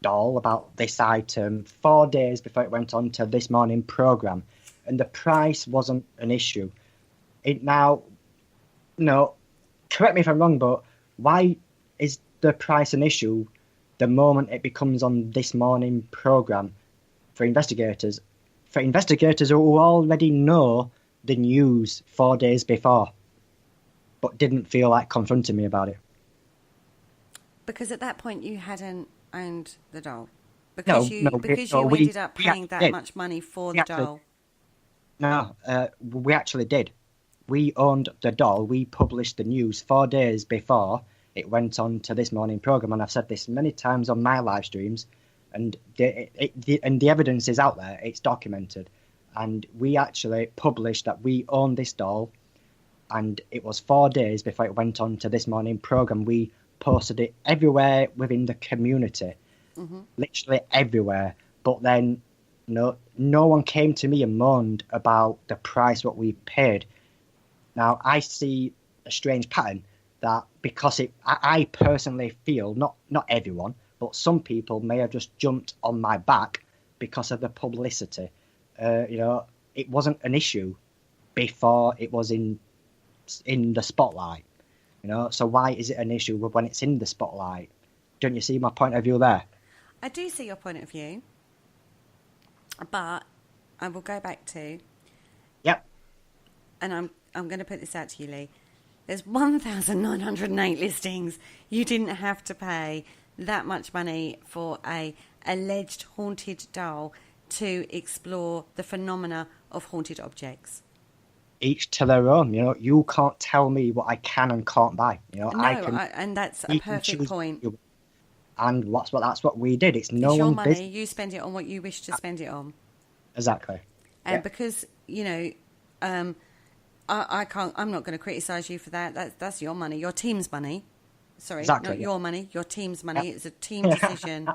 doll, about this item, 4 days before it went on to this morning programme, and the price wasn't an issue. Correct me if I'm wrong, but why is the price an issue the moment it becomes on this morning programme for investigators? For investigators who already know the news 4 days before, but didn't feel like confronting me about it. Because at that point you hadn't owned the doll. We Ended up paying that much money for the doll. No, we actually did. We owned the doll. We published the news 4 days before it went on to this morning programme, and I've said this many times on my live streams, and the evidence is out there. It's documented. And we actually published that we own this doll, and it was 4 days before it went on to this morning programme. We posted it everywhere within the community, literally everywhere. But then, no one came to me and moaned about the price what we paid. Now, I see a strange pattern that because I personally feel, not everyone, but some people may have just jumped on my back because of the publicity. It wasn't an issue before it was in the spotlight. So why is it an issue when it's in the spotlight? Don't you see my point of view there? I do see your point of view, but I will go back to. Yep. And I'm going to put this out to you, Lee. There's 1,908 listings. You didn't have to pay that much money for a alleged haunted doll to explore the phenomena of haunted objects. Each to their own. You can't tell me what I can and can't buy. And that's a perfect point. And that's what we did. It's your money. You spend it on what you wish to spend it on. Exactly. And because I can't. I'm not going to criticise you for that. That's your money, your team's money. Sorry, exactly, not your money, your team's money. It's a team decision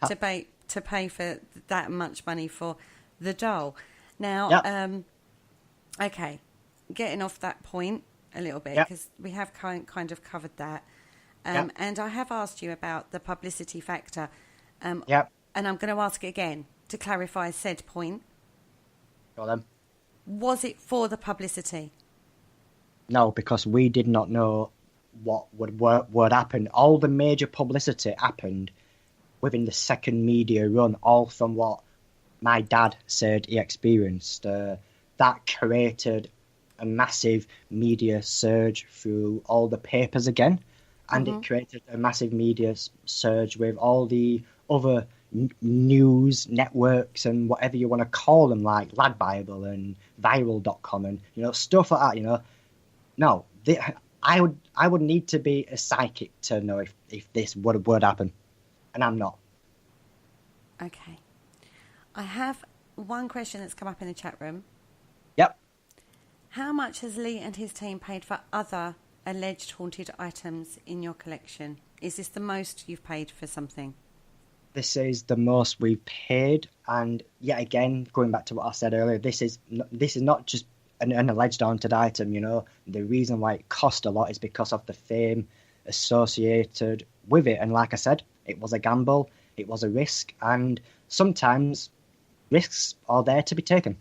to pay for that much money for the doll. Now, okay, getting off that point a little bit because we have kind of covered that. And I have asked you about the publicity factor. And I'm going to ask it again to clarify said point. Go on then. Was it for the publicity? No, because we did not know what would happen. All the major publicity happened within the second media run, all from what my dad said he experienced. That created a massive media surge through all the papers again, and it created a massive media surge with all the other news networks and whatever you want to call them, like Lad Bible and Viral.com and stuff like that. No, I would need to be a psychic to know if this would happen, and I'm not. Okay, I have one question that's come up in the chat room. Yep. How much has Lee and his team paid for other alleged haunted items in your collection? Is this the most you've paid for something? This is the most we've paid, and yet again, going back to what I said earlier, this is not just an alleged haunted item. The reason why it cost a lot is because of the fame associated with it, and like I said, it was a gamble, it was a risk, and sometimes risks are there to be taken.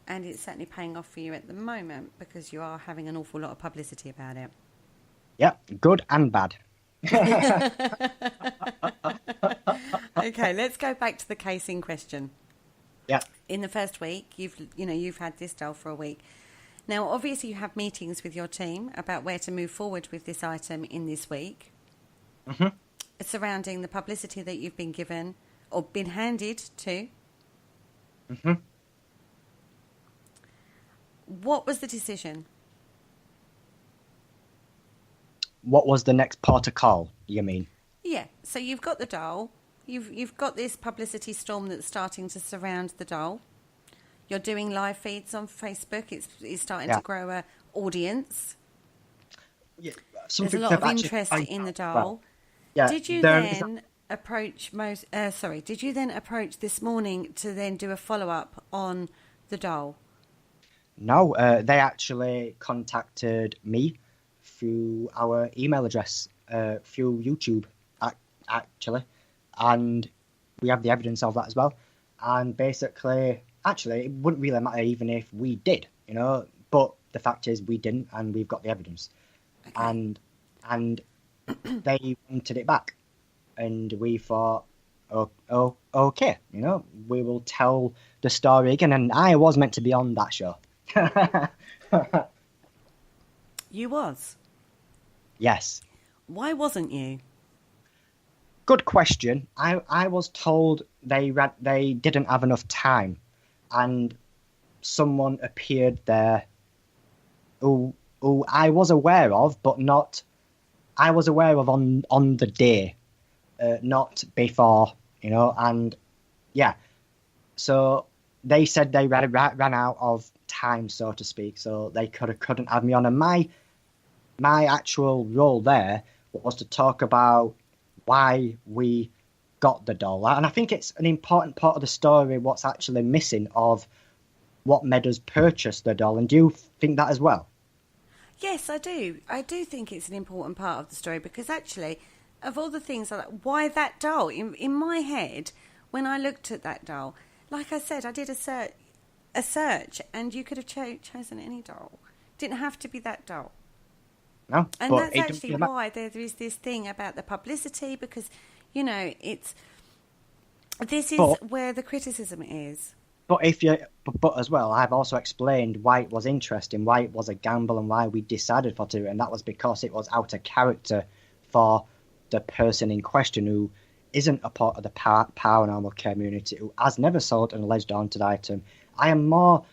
And it's certainly paying off for you at the moment because you are having an awful lot of publicity about it. Yeah, good and bad. Okay, let's go back to the case in question. Yeah. In the first week, you've had this doll for a week. Now, obviously, you have meetings with your team about where to move forward with this item in this week. surrounding the publicity that you've been given or been handed to. Mm-hmm. What was the decision? What was the next protocol, you mean? Yeah, so you've got the doll. You've got this publicity storm that's starting to surround the doll. You're doing live feeds on Facebook. It's starting to grow a audience. Yeah, there's a lot of interest in the doll. Well, yeah, Did you then approach Did you then approach this morning to then do a follow-up on the doll? No, they actually contacted me through our email address, through YouTube, actually. And we have the evidence of that as well. And basically, actually, it wouldn't really matter even if we did, you know. But the fact is we didn't, and we've got the evidence. Okay. And they wanted it back. And we thought, oh, okay, you know, we will tell the story again. And I was meant to be on that show. You was? Yes. Why wasn't you? Good question. I was told they didn't have enough time, and someone appeared there who I was aware of, but not. I was aware of on the day, not before, you know. And yeah, so they said they ran out of time, so to speak, so they couldn't have me on. And my actual role there was to talk about why we got the doll. And I think it's an important part of the story what's actually missing of what made us purchase the doll. And do you think that as well? Yes, I do. I do think it's an important part of the story because actually, of all the things, why that doll? In my head, when I looked at that doll, like I said, I did a search and you could have chosen any doll. Didn't have to be that doll. No, and that's actually why there is this thing about the publicity because, you know, this is where the criticism is. But but as well, I've also explained why it was interesting, why it was a gamble, and why we decided to do it, and that was because it was out of character for the person in question who isn't a part of the paranormal community, who has never sold an alleged haunted item. I am more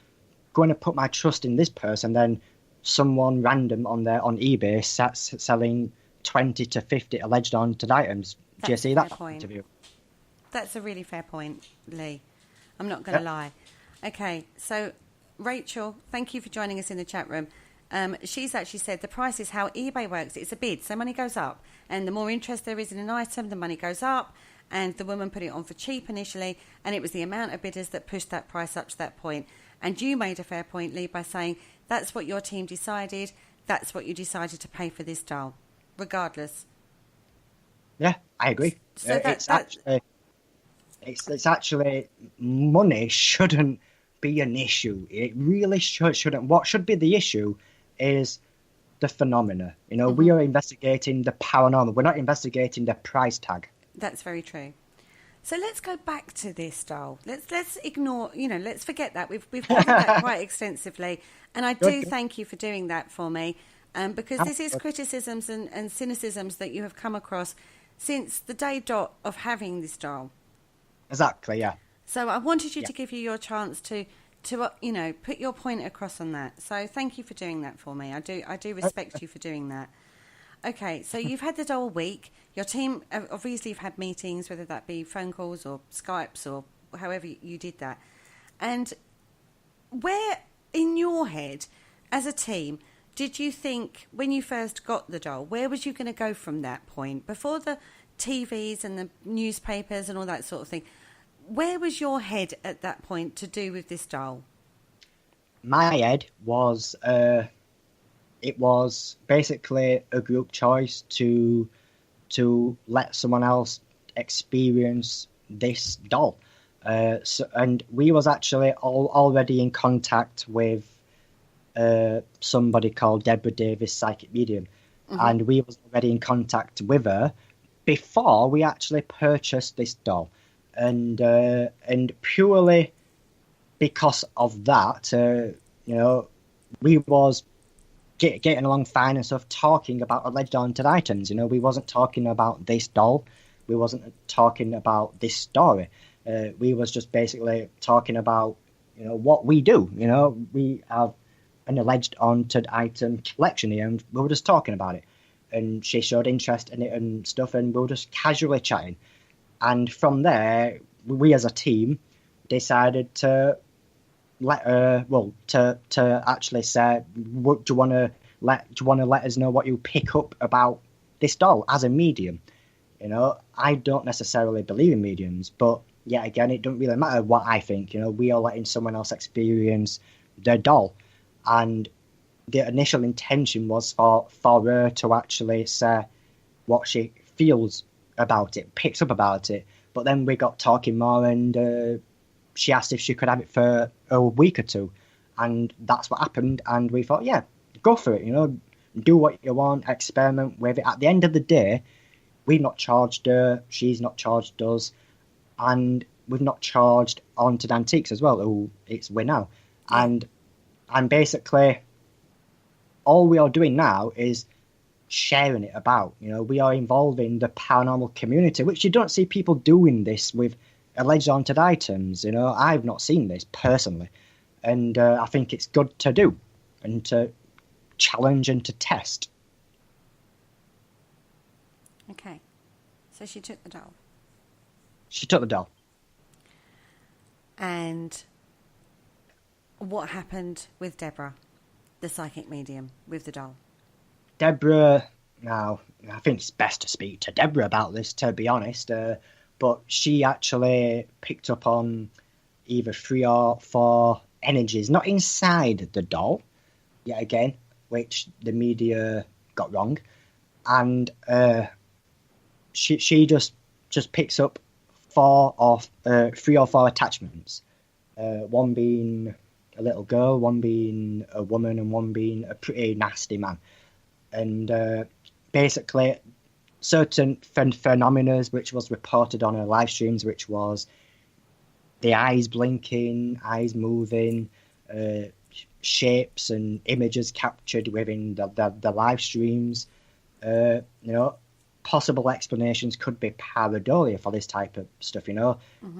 going to put my trust in this person than someone random on eBay selling 20 to 50 alleged haunted items. Do you see that point of view? That's a really fair point, Lee. I'm not going to lie. Okay, so Rachel, thank you for joining us in the chat room. She's actually said the price is how eBay works. It's a bid, so money goes up. And the more interest there is in an item, the money goes up. And the woman put it on for cheap initially, and it was the amount of bidders that pushed that price up to that point. And you made a fair point, Lee, by saying that's what your team decided. That's what you decided to pay for this doll, regardless. Yeah, I agree. So it's actually money shouldn't be an issue. It really shouldn't. What should be the issue is the phenomena. You know, we are investigating the paranormal. We're not investigating the price tag. That's very true. So let's go back to this doll. Let's ignore, you know, let's forget that. We've covered that quite extensively. And I do thank you for doing that for me, because this is criticisms and cynicisms that you have come across since the day dot of having this doll. Exactly, yeah. So I wanted you to give you your chance to you know, put your point across on that. So thank you for doing that for me. I do respect you for doing that. Okay, so you've had the doll a week. Your team, obviously, you've had meetings, whether that be phone calls or Skypes or however you did that. And where, in your head, as a team, did you think, when you first got the doll, where was you going to go from that point? Before the TVs and the newspapers and all that sort of thing, where was your head at that point to do with this doll? My head was... it was basically a group choice to let someone else experience this doll. And we was actually already in contact with somebody called Deborah Davis, psychic medium. And we was already in contact with her before we actually purchased this doll. And purely because of that, you know, we was getting along fine and stuff, talking about alleged haunted items. You know, we wasn't talking about this doll. We wasn't talking about this story. We was just basically talking about, you know, what we do. You know, we have an alleged haunted item collection here, and we were just talking about it. And she showed interest in it and stuff, and we were just casually chatting. And from there, we as a team decided to let her, to actually say, do you want to let us know what you pick up about this doll as a medium? You know, I don't necessarily believe in mediums, but yet again, it doesn't really matter what I think. You know, we are letting someone else experience their doll, and the initial intention was for her to actually say what she feels about it, picks up about it. But then we got talking more, and she asked if she could have it for a week or two, and that's what happened. And we thought, yeah, go for it. You know, do what you want, experiment with it. At the end of the day, we've not charged her, she's not charged us, and we've not charged Haunted Antiques as well, who it's we now. And basically, all we are doing now is sharing it about. You know, we are involving the paranormal community, which you don't see people doing this with alleged haunted items. You know, I've not seen this personally, and I think it's good to do and to challenge and to test. Okay, so she took the doll. She took the doll. And what happened with Deborah, the psychic medium, with the doll? Deborah, now, I think it's best to speak to Deborah about this, to be honest, but she actually picked up on either 3 or 4 energies, not inside the doll, yet again, which the media got wrong, and she just picks up 3 or 4 attachments, one being a little girl, one being a woman, and one being a pretty nasty man. And basically, certain phenomena which was reported on her live streams, which was the eyes blinking, eyes moving, shapes and images captured within the live streams. You know, possible explanations could be pareidolia for this type of stuff. You know,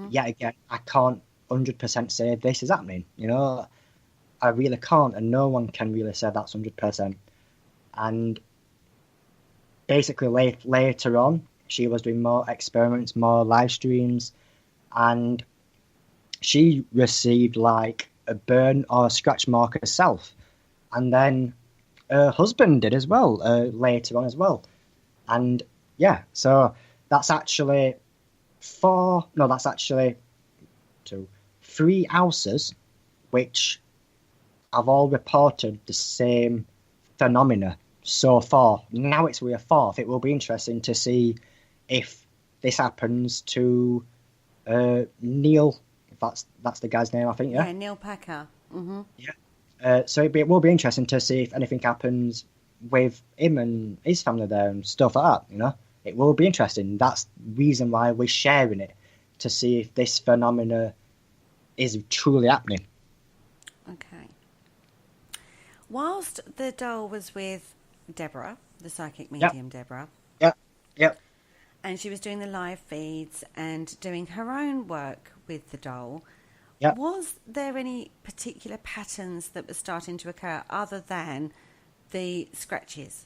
yet again, I can't 100% say this is happening. You know, I really can't, and no one can really say that's 100%. And basically, later on, she was doing more experiments, more live streams, and she received like a burn or a scratch mark herself. And then her husband did as well, later on as well. And yeah, so that's actually 3 houses which have all reported the same phenomena so far. Now it's with a 4th. It will be interesting to see if this happens to Neil. If that's the guy's name, I think. Yeah, Neil Packer. Mm-hmm. Yeah. So it will be interesting to see if anything happens with him and his family there and stuff like that. You know, it will be interesting. That's the reason why we're sharing it, to see if this phenomena is truly happening. Okay. Whilst the doll was with Deborah, the psychic medium, Deborah. Yep. And she was doing the live feeds and doing her own work with the doll. Yep. Was there any particular patterns that were starting to occur other than the scratches,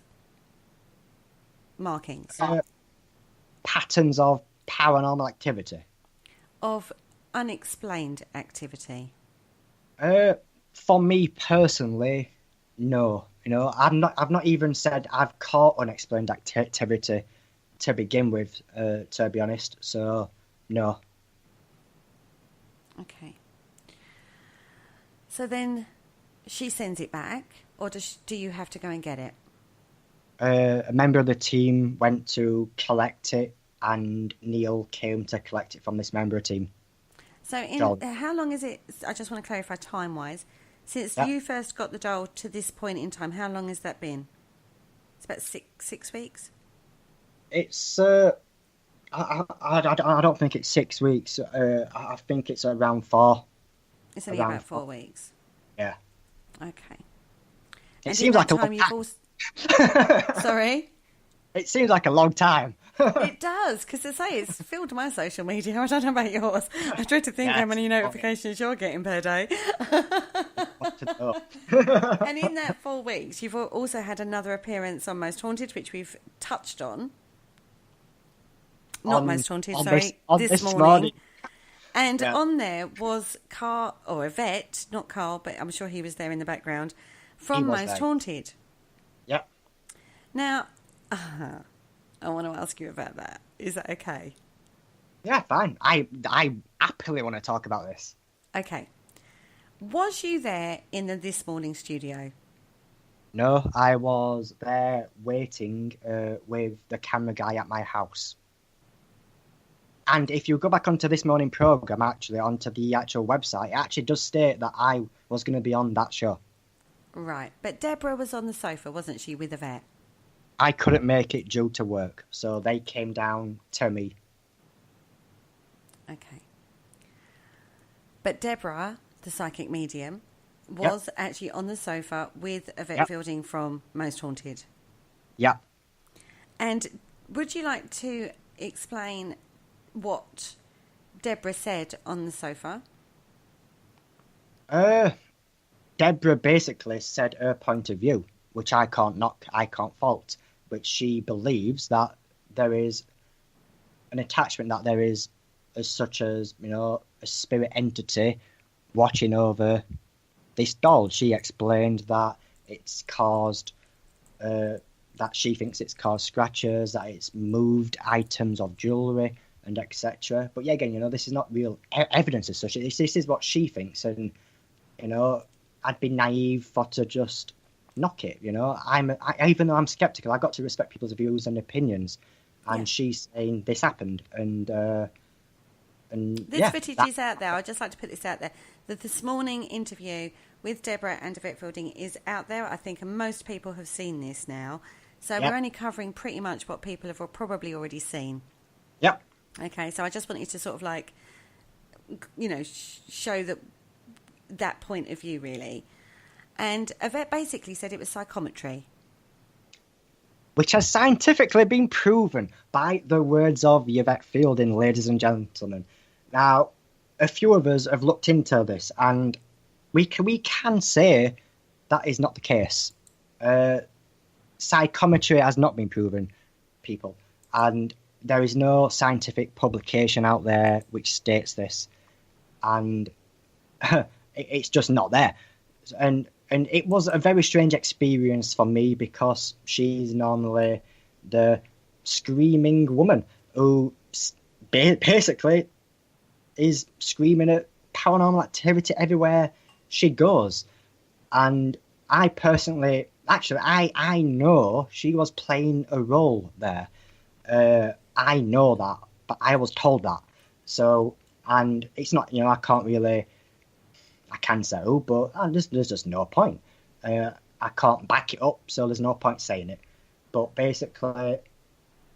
markings? Patterns of paranormal activity? Of unexplained activity? For me personally, no. You know, I've not even said I've caught unexplained activity to begin with, to be honest. So, no. Okay. So then she sends it back, or do you have to go and get it? A member of the team went to collect it, and Neil came to collect it from this member of the team. So how long is it, I just want to clarify time-wise, since you first got the doll to this point in time, how long has that been? It's about six weeks? It's, I don't think it's 6 weeks. I think it's around 4. It's only about 4 weeks? Yeah. Okay. And seems in like a that time, long you've also... Sorry? It seems like a long time. It does, because I say it's filled my social media. I don't know about yours. I try to think how many notifications you're getting per day. And in that 4 weeks, you've also had another appearance on Most Haunted, which we've touched on. Not Most Haunted, sorry. This morning. And on there was Carl, or Yvette, not Carl, but I'm sure he was there in the background, from Most Haunted. Yep. Now, I want to ask you about that. Is that okay? Yeah, fine. I happily want to talk about this. Okay. Was you there in the This Morning studio? No, I was there waiting with the camera guy at my house. And if you go back onto This Morning programme, actually, onto the actual website, it actually does state that I was going to be on that show. Right. But Deborah was on the sofa, wasn't she, with Yvette? I couldn't make it due to work, so they came down to me. Okay. But Deborah, the psychic medium, was actually on the sofa with Yvette Fielding from Most Haunted. Yeah. And would you like to explain what Deborah said on the sofa? Deborah basically said her point of view, which I can't knock, I can't fault, which she believes that there is an attachment, that there is as such as, you know, a spirit entity watching over this doll. She explained that it's caused, that she thinks it's caused scratches, that it's moved items of jewellery and etc. But yeah, again, you know, this is not real evidence as such. This is what she thinks, and, you know, I'd be naive for to just knock it, you know. Even though I'm skeptical, I've got to respect people's views and opinions. And she's saying this happened, and this footage is out there. I'd just like to put this out there. That This Morning interview with Deborah and Yvette Fielding is out there. I think most people have seen this now. So we're only covering pretty much what people have probably already seen. Yep. Okay, so I just wanted to sort of like, you know, show that point of view, really. And Yvette basically said it was psychometry. Which has scientifically been proven by the words of Yvette Fielding, ladies and gentlemen. Now, a few of us have looked into this, and we can say that is not the case. Psychometry has not been proven, people. And there is no scientific publication out there which states this. And it's just not there. And it was a very strange experience for me, because she's normally the screaming woman who basically is screaming at paranormal activity everywhere she goes. And I personally, actually, I know she was playing a role there. I know that, but I was told that. So, and it's not, you know, I can say, oh, but there's just no point. I can't back it up, so there's no point saying it. But basically,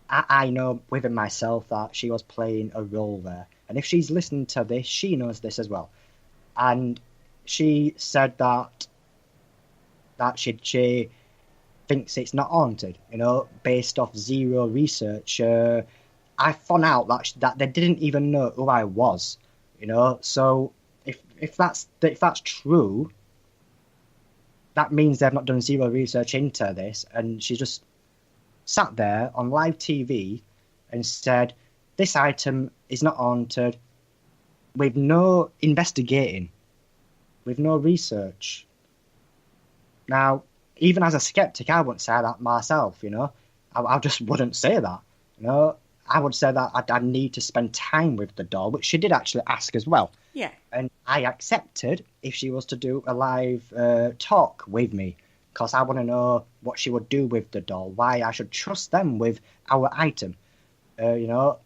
I know within myself that she was playing a role there. And if she's listening to this, she knows this as well. And she said that she thinks it's not haunted, you know, based off zero research. I found out that they didn't even know who I was, you know. So if that's true, that means they've not done zero research into this, and she just sat there on live TV and said, this item is not haunted, with no investigating, with no research. Now, even as a skeptic, I wouldn't say that myself, you know. I just wouldn't say that, you know. I would say that I'd need to spend time with the doll, which she did actually ask as well. Yeah. And I accepted if she was to do a live talk with me, because I want to know what she would do with the doll, why I should trust them with our item. You know,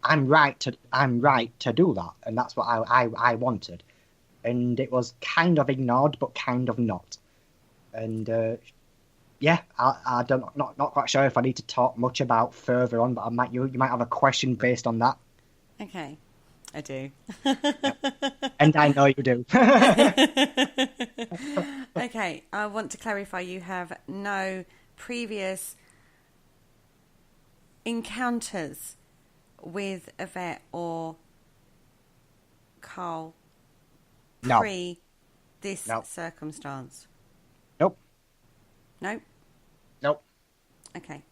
I'm right to do that, and that's what I wanted. And it was kind of ignored, but kind of not. And I don't not quite sure if I need to talk much about further on, but you might have a question based on that. Okay. I do. And I know you do. Okay, I want to clarify you have no previous encounters with Yvette or Carl No. pre this No. circumstance? Nope. No? Nope. Okay.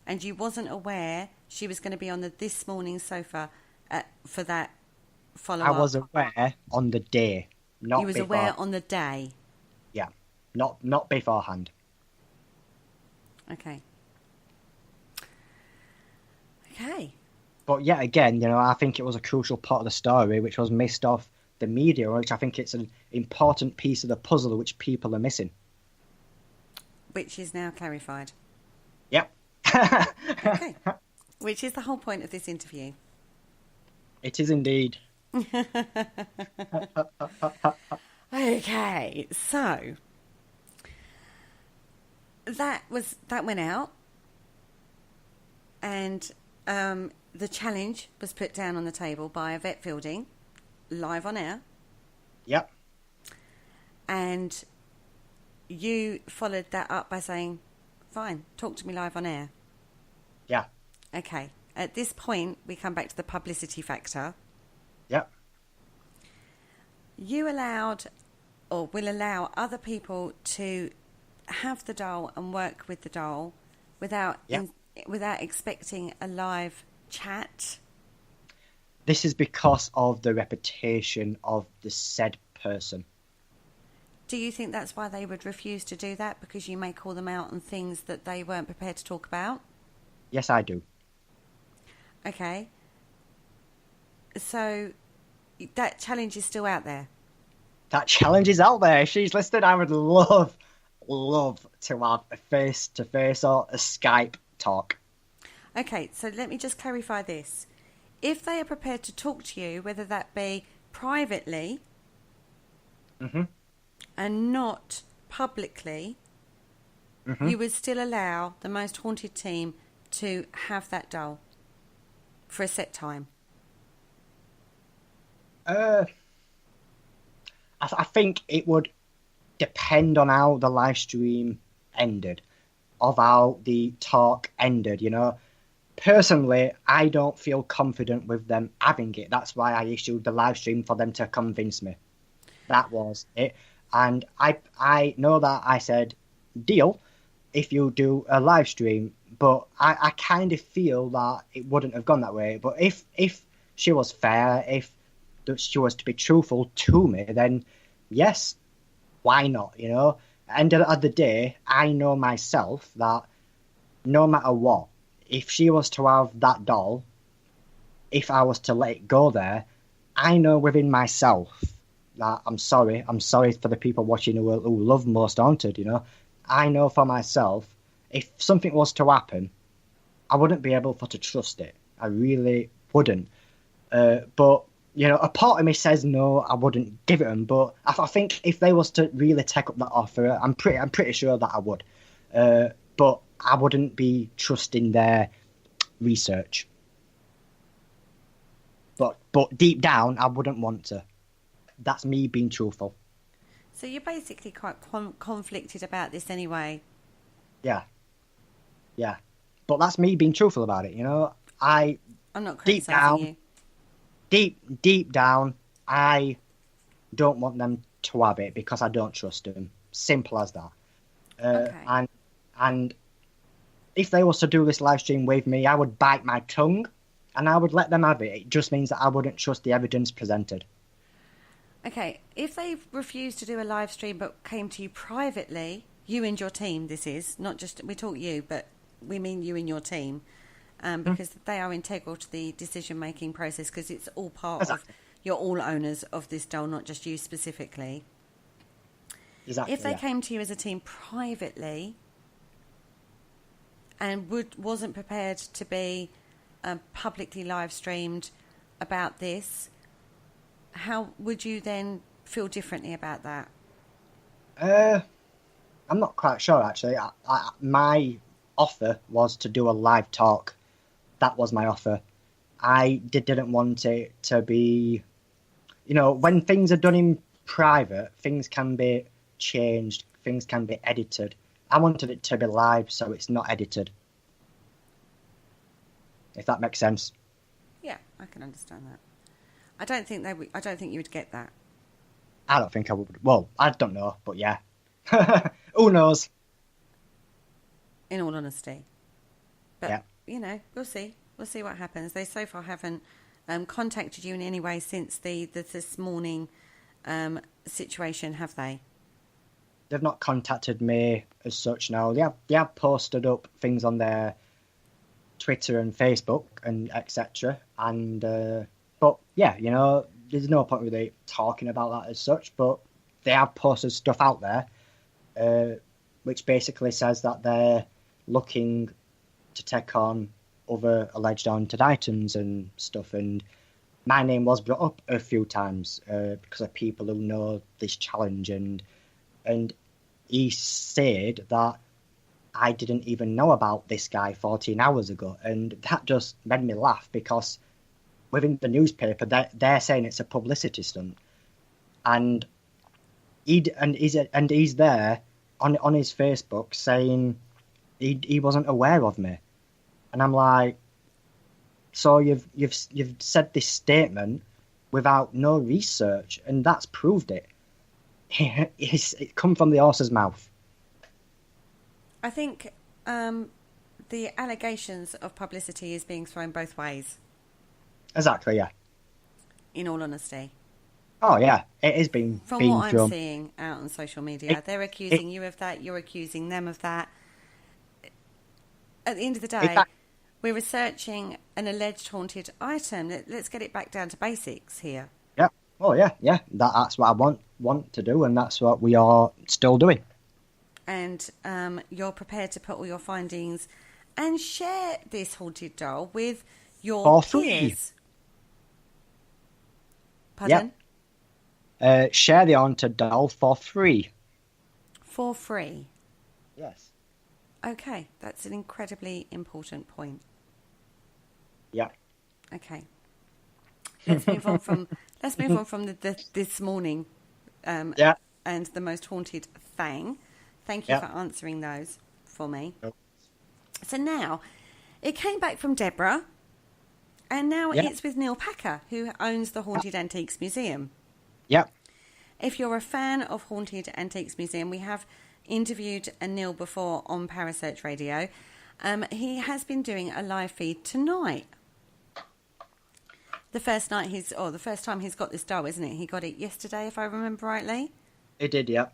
And you wasn't aware she was going to be on the This Morning sofa for that follow-up? I was aware on the day, not You was before. aware on the day? Yeah, not beforehand. Okay. Okay. But yet again, I think it was a crucial part of the story which was missed off the media, which I think it's an important piece of the puzzle which people are missing. Which is now clarified. Yep. Okay. Which is the whole point of this interview. It is indeed. Okay, so that went out, and the challenge was put down on the table by Yvette Fielding, live on air, Yep. and you followed that up by saying, "Fine, talk to me live on air." Yeah. Okay. At this point, we come back to the publicity factor. Yep. You allowed, or will allow, other people to have the doll and work with the doll without Yep. without expecting a live chat. This is because of the reputation of the said person. Do you think that's why they would refuse to do that? Because you may call them out on things that they weren't prepared to talk about? Yes, I do. Okay. So that challenge is still out there. That challenge is out there. If she's listening, I would love to have a face-to-face or a Skype talk. Okay, so let me just clarify this. If they are prepared to talk to you, whether that be privately and not publicly, you would still allow the Most Haunted team to have that doll for a set time. I think it would depend on how the live stream ended, of how the talk ended, Personally, I don't feel confident with them having it. That's why I issued the live stream, for them to convince me. That was it. And I know that I said, deal, if you do a live stream, but I kind of feel that it wouldn't have gone that way. But if she was fair, if she was to be truthful to me, then yes, why not, End of the day, I know myself that no matter what, if she was to have that doll, if I was to let it go there, I know within myself that I'm sorry for the people watching who love Most Haunted, I know for myself, if something was to happen, I wouldn't be able to trust it. I really wouldn't. But, a part of me says no, I wouldn't give it them. But I think if they was to really take up that offer, I'm pretty sure that I would. But I wouldn't be trusting their research. But deep down, I wouldn't want to. That's me being truthful. So you're basically quite conflicted about this anyway. Yeah. But that's me being truthful about it, I'm not deep criticising down, you. Deep down, I don't want them to have it because I don't trust them. Simple as that. Okay. And if they was to do this live stream with me, I would bite my tongue and I would let them have it. It just means that I wouldn't trust the evidence presented. Okay, if they refused to do a live stream but came to you privately, you and your team, this is, not just, we talk you, but we mean you and your team, because they are integral to the decision-making process, because it's all part of, you're all owners of this doll, not just you specifically. Exactly, if they came to you as a team privately and wasn't prepared to be publicly live streamed about this, how would you then feel differently about that? I'm not quite sure, actually. My offer was to do a live talk. That was my offer. I didn't want it to be, when things are done in private, things can be changed, things can be edited. I wanted it to be live, so it's not edited. If that makes sense. Yeah, I can understand that. I don't think you would get that. I don't think I would. Well, I don't know, but yeah. Who knows? In all honesty. But, yeah. We'll see. We'll see what happens. They so far haven't contacted you in any way since this morning situation, have they? They've not contacted me as such now. They have posted up things on their Twitter and Facebook and etc. And but yeah, there's no point really talking about that as such. But they have posted stuff out there, which basically says that they're looking to take on other alleged haunted items and stuff. And my name was brought up a few times because of people who know this challenge, and he said that I didn't even know about this guy 14 hours ago, and that just made me laugh because within the newspaper they're saying it's a publicity stunt, and he's there on his Facebook saying he wasn't aware of me, and I'm like, so you've said this statement without no research, and that's proved it. It come from the horse's mouth. I think the allegations of publicity is being thrown both ways. Exactly, yeah. In all honesty. Oh, yeah. It is being From what I'm seeing out on social media, they're accusing you of that, you're accusing them of that. At the end of the day, we're researching an alleged haunted item. Let's get it back down to basics here. Yeah. Oh, yeah. That's what I want to do, and that's what we are still doing. And you're prepared to put all your findings and share this haunted doll with your peers. Pardon? Yep. Share the haunted doll for free. For free? Yes. Okay, that's an incredibly important point. Yeah. Okay. Let's move on from this morning. And the most haunted thing. Thank you for answering those for me. Yep. So now, it came back from Deborah, and now it's with Neil Packer, who owns the Haunted Antiques Museum. Yep. If you're a fan of Haunted Antiques Museum, we have interviewed Neil before on Parasearch Radio. He has been doing a live feed tonight. The first time he's got this doll, isn't it? He got it yesterday, if I remember rightly. He did, yeah.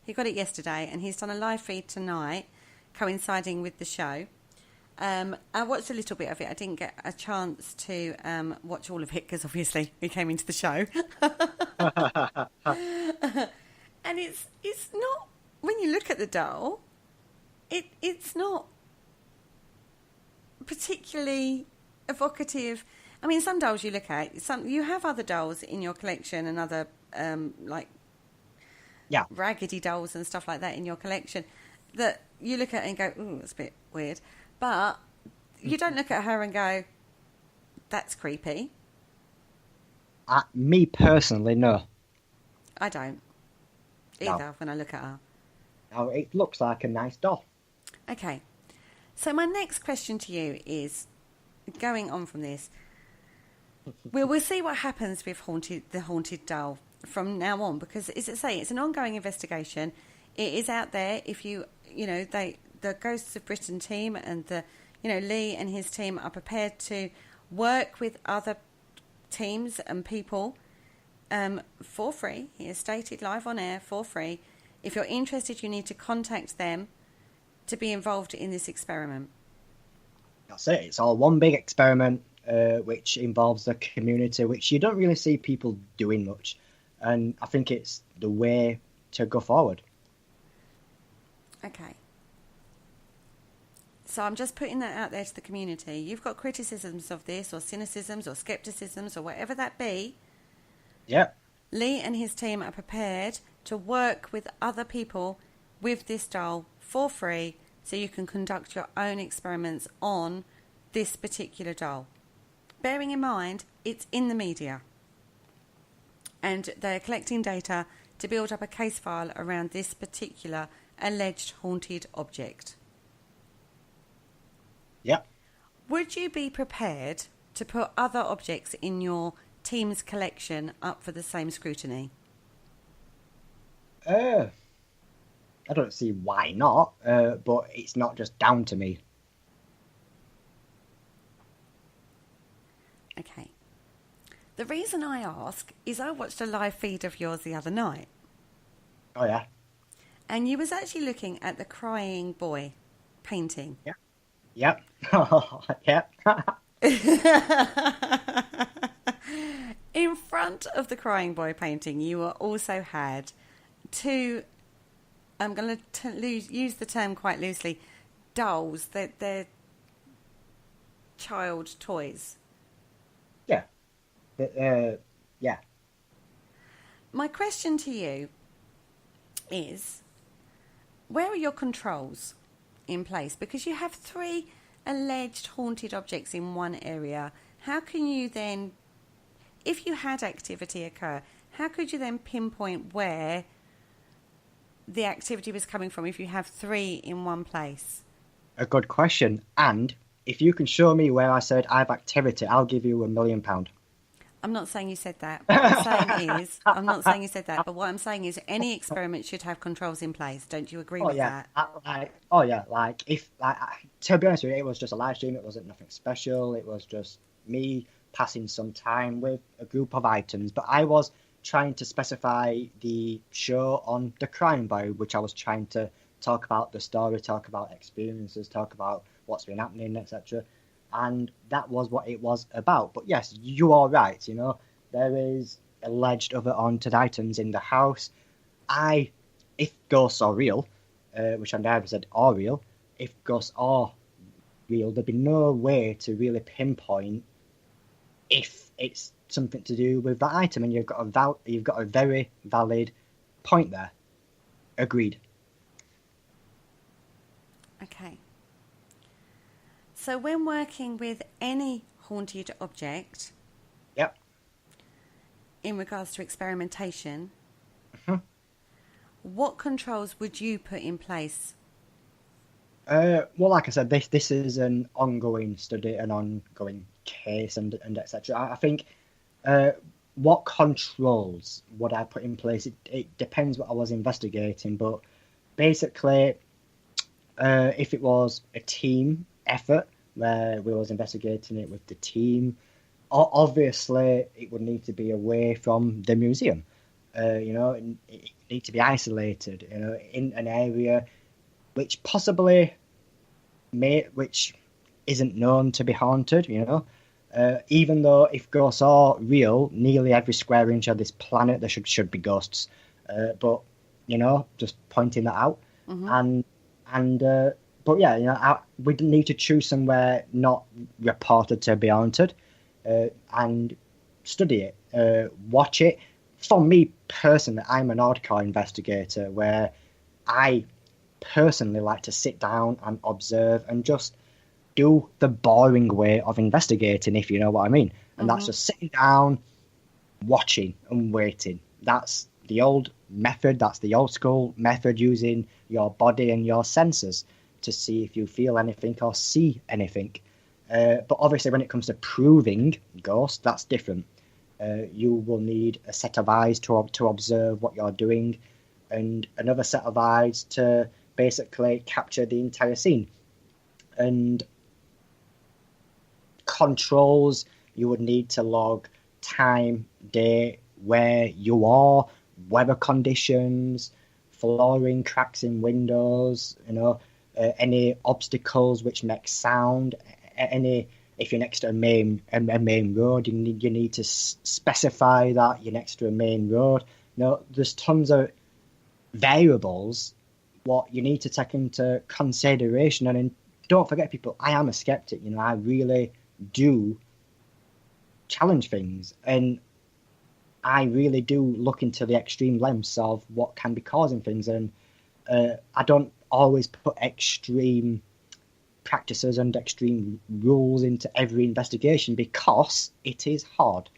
He got it yesterday, and he's done a live feed tonight, coinciding with the show. I watched a little bit of it. I didn't get a chance to watch all of it because obviously we came into the show. And it's not, when you look at the doll, it's not particularly evocative. I mean, some dolls you look at, you have other dolls in your collection and other raggedy dolls and stuff like that in your collection that you look at and go, ooh, it's a bit weird. But you don't look at her and go, that's creepy. Me personally, no. I don't either when I look at her. No, it looks like a nice doll. Okay. So my next question to you is, going on from this, we'll see what happens with the haunted doll from now on, because as I say, it's an ongoing investigation. It is out there. If the Ghosts of Britain team and Lee and his team are prepared to work with other teams and people for free. He has stated live on air for free. If you're interested, you need to contact them to be involved in this experiment. That's it. It's all one big experiment, which involves the community, which you don't really see people doing much. And I think it's the way to go forward. Okay. So I'm just putting that out there to the community. You've got criticisms of this, or cynicisms, or skepticisms, or whatever that be. Yep. Lee and his team are prepared to work with other people with this doll for free, so you can conduct your own experiments on this particular doll. bearing in mind it's in the media and they're collecting data to build up a case file around this particular alleged haunted object. Yep. Would you be prepared to put other objects in your team's collection up for the same scrutiny? I don't see why not, but it's not just down to me. Okay. The reason I ask is I watched a live feed of yours the other night, Oh, yeah. and you was actually looking at the crying boy painting. Yep. Yep. In front of the crying boy painting, you also had two, I'm going to use the term quite loosely, dolls. They're child toys. Yeah. Yeah. My question to you is, where are your controls in place? Because you have 3 alleged haunted objects in one area. How can you then, if you had activity occur, how could you then pinpoint where the activity was coming from if you have 3 in one place? A good question. And if you can show me where I said I have activity, I'll give you £1 million. I'm not saying you said that. What I'm saying is, I'm not saying you said that, but what I'm saying is any experiment should have controls in place. Don't you agree with that? To be honest with you, it was just a live stream. It wasn't nothing special. It was just me passing some time with a group of items. But I was trying to specify the show on The Crying Boy, which I was trying to talk about the story, talk about experiences, talk about what's been happening, etc. And that was what it was about. But yes, you are right, there is alleged other haunted items in the house. If ghosts are real, which I never said are real, if ghosts are real, there'd be no way to really pinpoint if it's something to do with that item, and you've got a very valid point there. Agreed. Okay. So when working with any haunted object, Yep. in regards to experimentation, Mm-hmm. what controls would you put in place? Well, like I said, this is an ongoing study, an ongoing case, and etc. I think what controls would I put in place? It depends what I was investigating, but basically, if it was a team effort where we was investigating it with the team, obviously it would need to be away from the museum. It need to be isolated, in an area which possibly which isn't known to be haunted, even though if ghosts are real, nearly every square inch of this planet there should be ghosts. But just pointing that out. Mm-hmm. But yeah, we need to choose somewhere not reported to be haunted, and study it, watch it. For me personally, I'm an hardcore investigator where I personally like to sit down and observe and just do the boring way of investigating, if you know what I mean. And that's just sitting down, watching and waiting. That's the old method. That's the old school method, using your body and your senses to see if you feel anything or see anything. But obviously when it comes to proving ghosts, that's different. You will need a set of eyes to observe what you're doing, and another set of eyes to basically capture the entire scene. And controls, you would need to log time, date, where you are, weather conditions, flooring, cracks in windows, any obstacles which make sound, if you're next to a main road, you need to specify that you're next to a main road. There's tons of variables what you need to take into consideration. And don't forget, people, I am a skeptic. I really do challenge things, and I really do look into the extreme lengths of what can be causing things. And I don't always put extreme practices and extreme rules into every investigation because it is hard.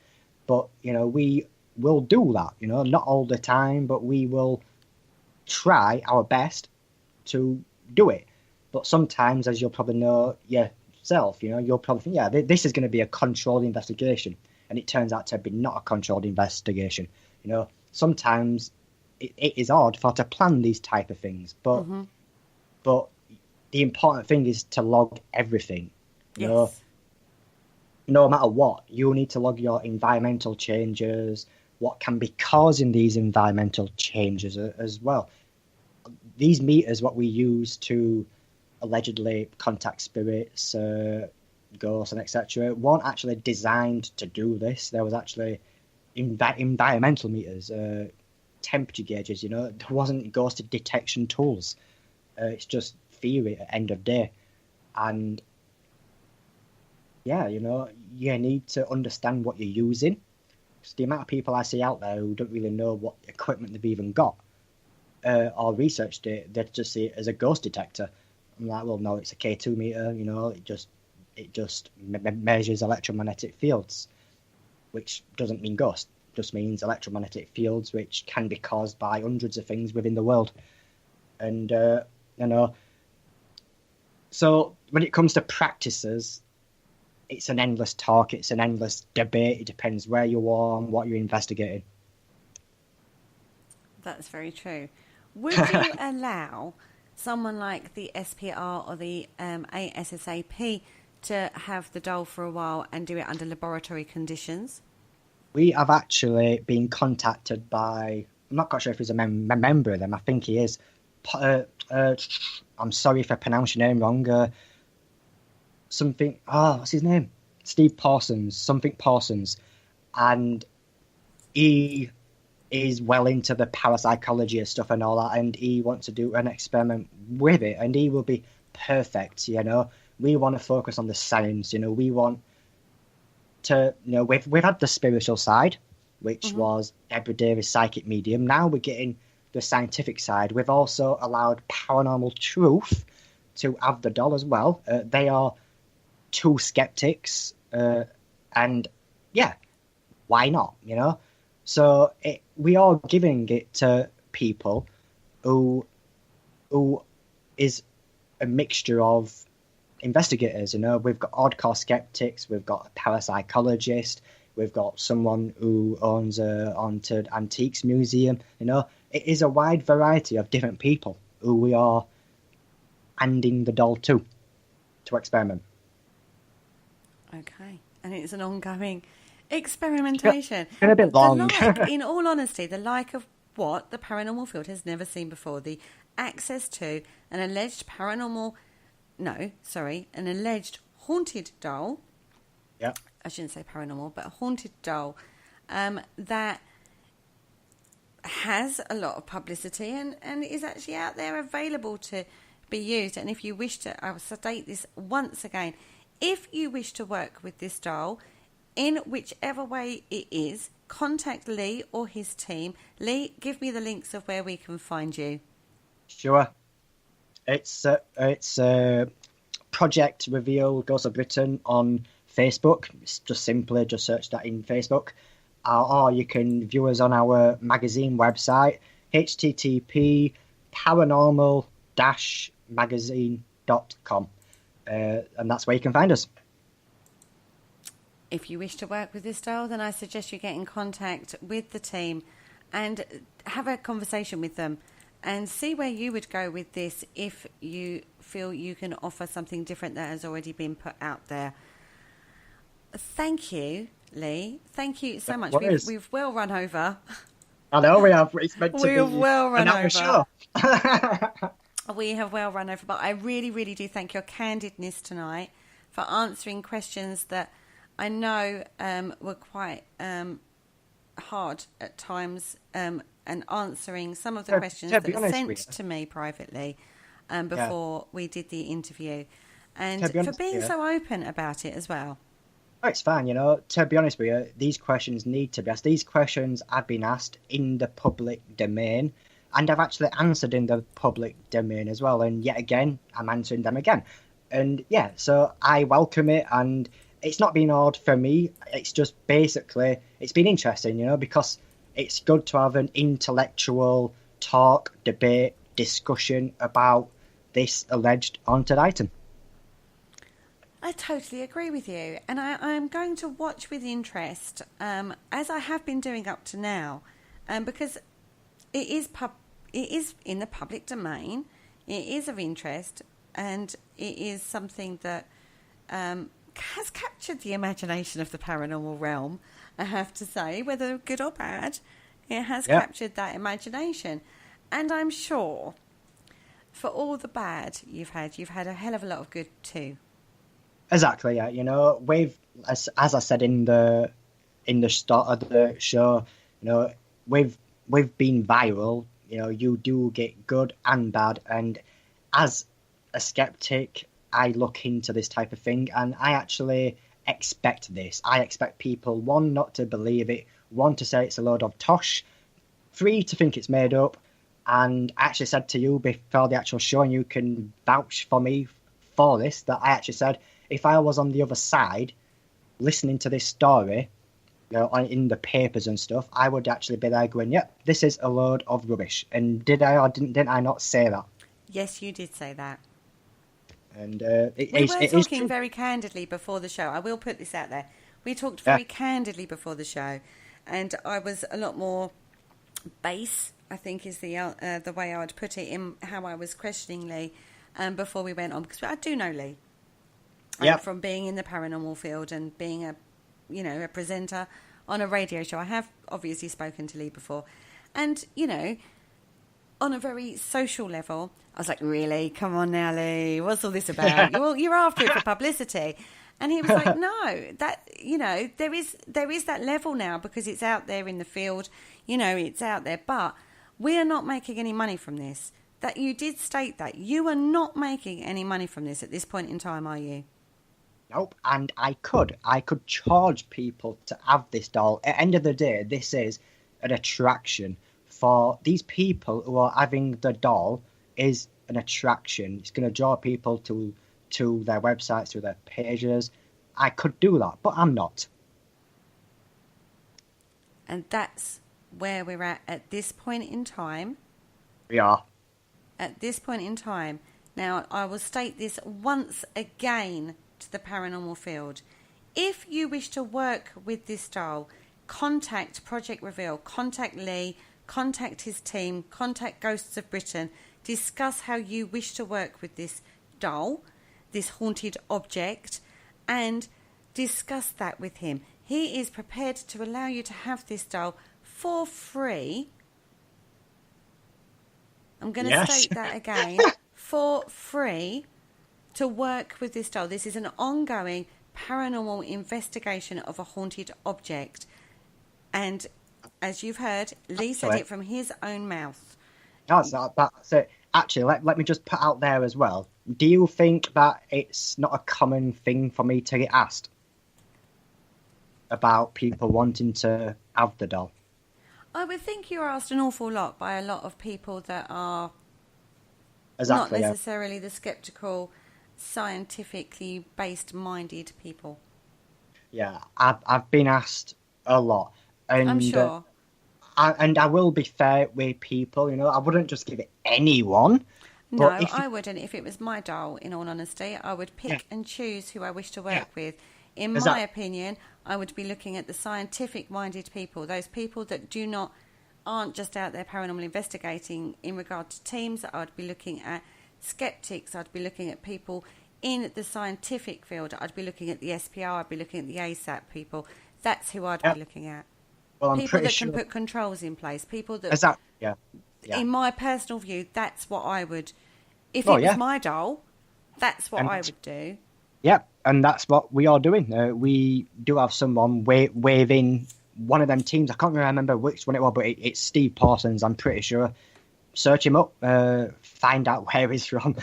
But, we will do that, not all the time, but we will try our best to do it. But sometimes, as you'll probably know yourself, you'll probably think, yeah, this is going to be a controlled investigation. And it turns out to be not a controlled investigation. Sometimes it is hard to plan these type of things. But but the important thing is to log everything. Yes. No matter what, you need to log your environmental changes, what can be causing these environmental changes as well. These meters, what we use to allegedly contact spirits, ghosts, and etc., weren't actually designed to do this. There was actually environmental meters, temperature gauges. There wasn't ghost detection tools. It's just theory at the end of the day, and yeah, you need to understand what you're using. Because the amount of people I see out there who don't really know what equipment they've even got or researched it, they just see it as a ghost detector. I'm like, well, no, it's a K2 meter. It just measures electromagnetic fields, which doesn't mean ghost. It just means electromagnetic fields, which can be caused by hundreds of things within the world. And so when it comes to practices, it's an endless talk, it's an endless debate. It depends where you are and what you're investigating. That's very true. Would you allow someone like the SPR or the ASSAP to have the doll for a while and do it under laboratory conditions? We have actually been contacted by, I'm not quite sure if he's a member of them, I think he is. I'm sorry if I pronounce your name wrong. What's his name? Steve Parsons. And he is well into the parapsychology and stuff and all that, and he wants to do an experiment with it, and he will be perfect. We want to focus on the science. We want to, we've had the spiritual side, which was Deborah Davis, psychic medium. Now we're getting the scientific side. We've also allowed Paranormal Truth to have the doll as well. They are two skeptics, and yeah, why not? So we are giving it to people who is a mixture of investigators. We've got hardcore skeptics, we've got a parapsychologist, we've got someone who owns a haunted antiques museum. It is a wide variety of different people who we are handing the doll to experiment. Okay, and it's an ongoing experimentation. It's been a bit long. In all honesty, the like of what the paranormal field has never seen before. The access to an alleged an alleged haunted doll. Yeah. I shouldn't say paranormal, but a haunted doll that has a lot of publicity and is actually out there available to be used. And if you wish to, I will state this once again, if you wish to work with this doll, in whichever way it is, contact Lee or his team. Lee, give me the links of where we can find you. Sure. It's Project Reveal Ghosts of Britain on Facebook. It's just search that in Facebook. Or you can view us on our magazine website, http paranormal-magazine.com. And that's where you can find us. If you wish to work with this doll, then I suggest you get in contact with the team and have a conversation with them and see where you would go with this if you feel you can offer something different that has already been put out there. Thank you, Lee. Thank you so much. We've well run over. I know we have. It's meant to be well run over. Sure. We have well run over, but I really, really do thank your candidness tonight for answering questions that I know were quite hard at times, and answering some of the questions that were sent to me privately before we did the interview, and for being so open about it as well. Oh, it's fine, to be honest with you, these questions need to be asked. These questions have been asked in the public domain, and I've actually answered in the public domain as well, and yet again, I'm answering them again. And yeah, so I welcome it, and it's not been hard for me. It's just basically, it's been interesting, because it's good to have an intellectual talk, debate, discussion about this alleged haunted item. I totally agree with you, and I'm going to watch with interest, as I have been doing up to now, because it is in the public domain, it is of interest, and it is something that has captured the imagination of the paranormal realm, I have to say, whether good or bad, it has captured that imagination. And I'm sure for all the bad you've had a hell of a lot of good too. Exactly, yeah. We've, as I said in the start of the show, we've been viral. You do get good and bad, and as a skeptic, I look into this type of thing, and I actually expect this. I expect people, 1, not to believe it, 1, to say it's a load of tosh, 3, to think it's made up. And I actually said to you before the actual show, and you can vouch for me for this, that I actually said, if I was on the other side listening to this story, in the papers and stuff, I would actually be there going, yep, this is a load of rubbish. And did I or didn't I not say that? Yes, you did say that. And we were talking very candidly before the show. I will put this out there. We talked very candidly before the show, and I was a lot more base, I think is the way I would put it, in how I was questioning Lee before we went on, because I do know Lee from being in the paranormal field and being a presenter on a radio show. I have obviously spoken to Lee before, and on a very social level, I was like, really? Come on now, Lee. What's all this about? You're after it for publicity. And he was like, no, that, there is that level now, because it's out there in the field, it's out there, but we are not making any money from this. That you did state that. You are not making any money from this at this point in time, are you? Nope, and I could charge people to have this doll. At the end of the day, this is an attraction for these people who are having the doll. Is an attraction. It's going to draw people to their websites, to their pages. I could do that, but I'm not. And that's where we're at this point in time. We are. At this point in time. Now, I will state this once again to the paranormal field. If you wish to work with this doll, contact Project Reveal, contact Lee, contact his team, contact Ghosts of Britain, discuss how you wish to work with this doll, this haunted object, and discuss that with him. He is prepared to allow you to have this doll for free. I'm going to state that again. For free, to work with this doll. This is an ongoing paranormal investigation of a haunted object. And as you've heard, Lee said it from his own mouth. That's it. Actually, let me just put out there as well. Do you think that it's not a common thing for me to get asked about people wanting to have the doll? I would think you're asked an awful lot by a lot of people that are not Exactly, necessarily the sceptical, scientifically based minded people. Yeah, I've been asked a lot. And, I'm sure. I will be fair with people, I wouldn't just give it anyone. No, I wouldn't. If it was my doll, in all honesty, I would pick and choose who I wish to work with. In my opinion, I would be looking at the scientific-minded people, those people that aren't just out there paranormal investigating in regard to teams. I'd be looking at skeptics. I'd be looking at people in the scientific field. I'd be looking at the SPR. I'd be looking at the ASAP people. That's who I'd be looking at. Well, I'm people that sure. can put controls in place. People that... Yeah. In my personal view, that's what I would... If it was my doll, that's what I would do. Yeah, and that's what we are doing. We do have someone waving one of them teams. I can't remember which one it was, but it's Steve Parsons, I'm pretty sure. Search him up, find out where he's from.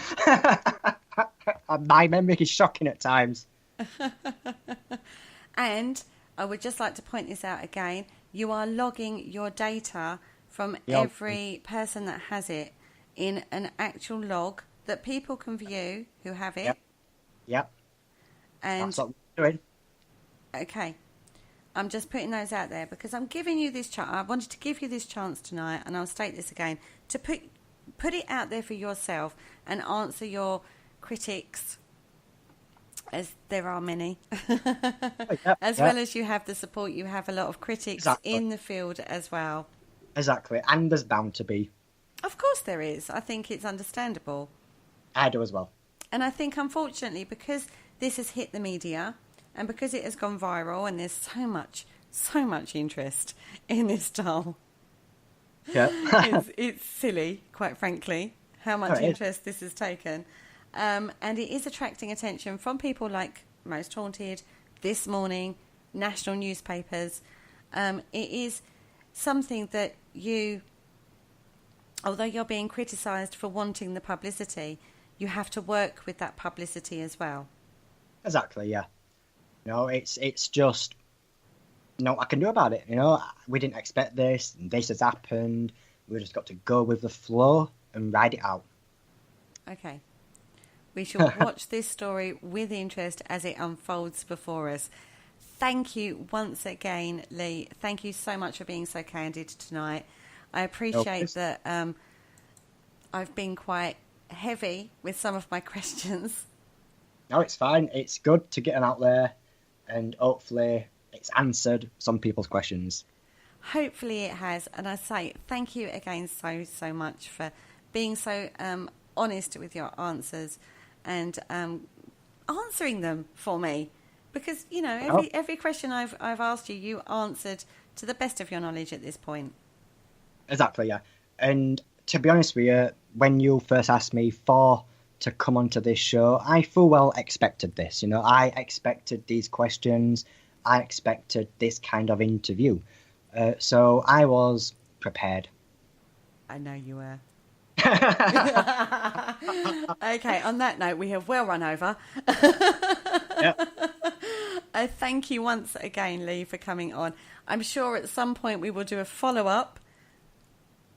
My memory is shocking at times. And I would just like to point this out again. You are logging your data from every person that has it in an actual log that people can view who have it. Yep, And that's what we're doing. okay, I'm just putting those out there because I'm giving you this chance. I wanted to give you this chance tonight, and I'll state this again, to put it out there for yourself and answer your critics, as there are many. As well as you have the support, you have a lot of critics in the field as well. Exactly, and there's bound to be. Of course there is. I think it's understandable. I do as well. And I think, unfortunately, because this has hit the media and because it has gone viral and there's so much interest in this doll, Yeah. it's silly, quite frankly, how much interest this has taken. And it is attracting attention from people like Most Haunted, This Morning, national newspapers. It is something that although you're being criticised for wanting the publicity, you have to work with that publicity as well. Exactly, yeah. It's just what I can do about it. We didn't expect this, and this has happened. We just got to go with the flow and ride it out. Okay. We shall watch this story with interest as it unfolds before us. Thank you once again, Lee. Thank you so much for being so candid tonight. I appreciate that I've been quite heavy with some of my questions. No, it's fine. It's good to get them out there, and hopefully it's answered some people's questions. Hopefully it has. And I say thank you again so much for being so honest with your answers and answering them for me. Because, every question I've asked you, you answered to the best of your knowledge at this point. Exactly, yeah. And to be honest with you, when you first asked me to come onto this show, I full well expected this. I expected these questions. I expected this kind of interview. So I was prepared. I know you were. Okay, on that note, we have well run over. Yep. I thank you once again, Lee, for coming on. I'm sure at some point we will do a follow-up.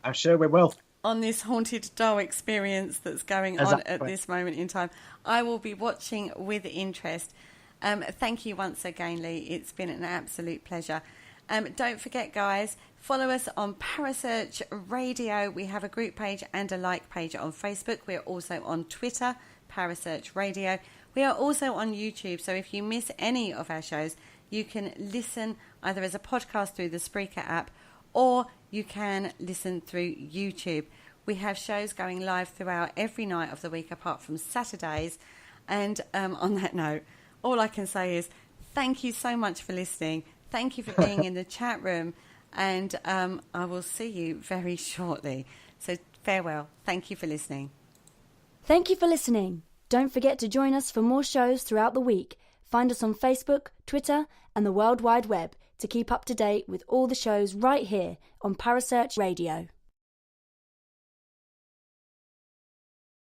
I'm sure we will. On this haunted doll experience that's going on at this moment in time. I will be watching with interest. Thank you once again, Lee. It's been an absolute pleasure. Don't forget, guys, follow us on Parasearch Radio. We have a group page and a like page on Facebook. We're also on Twitter, Parasearch Radio. We are also on YouTube, so if you miss any of our shows, you can listen either as a podcast through the Spreaker app or you can listen through YouTube. We have shows going live throughout every night of the week apart from Saturdays. And on that note, all I can say is thank you so much for listening. Thank you for being in the chat room. And I will see you very shortly. So farewell. Thank you for listening. Thank you for listening. Don't forget to join us for more shows throughout the week. Find us on Facebook, Twitter, and the World Wide Web to keep up to date with all the shows right here on Parasearch Radio.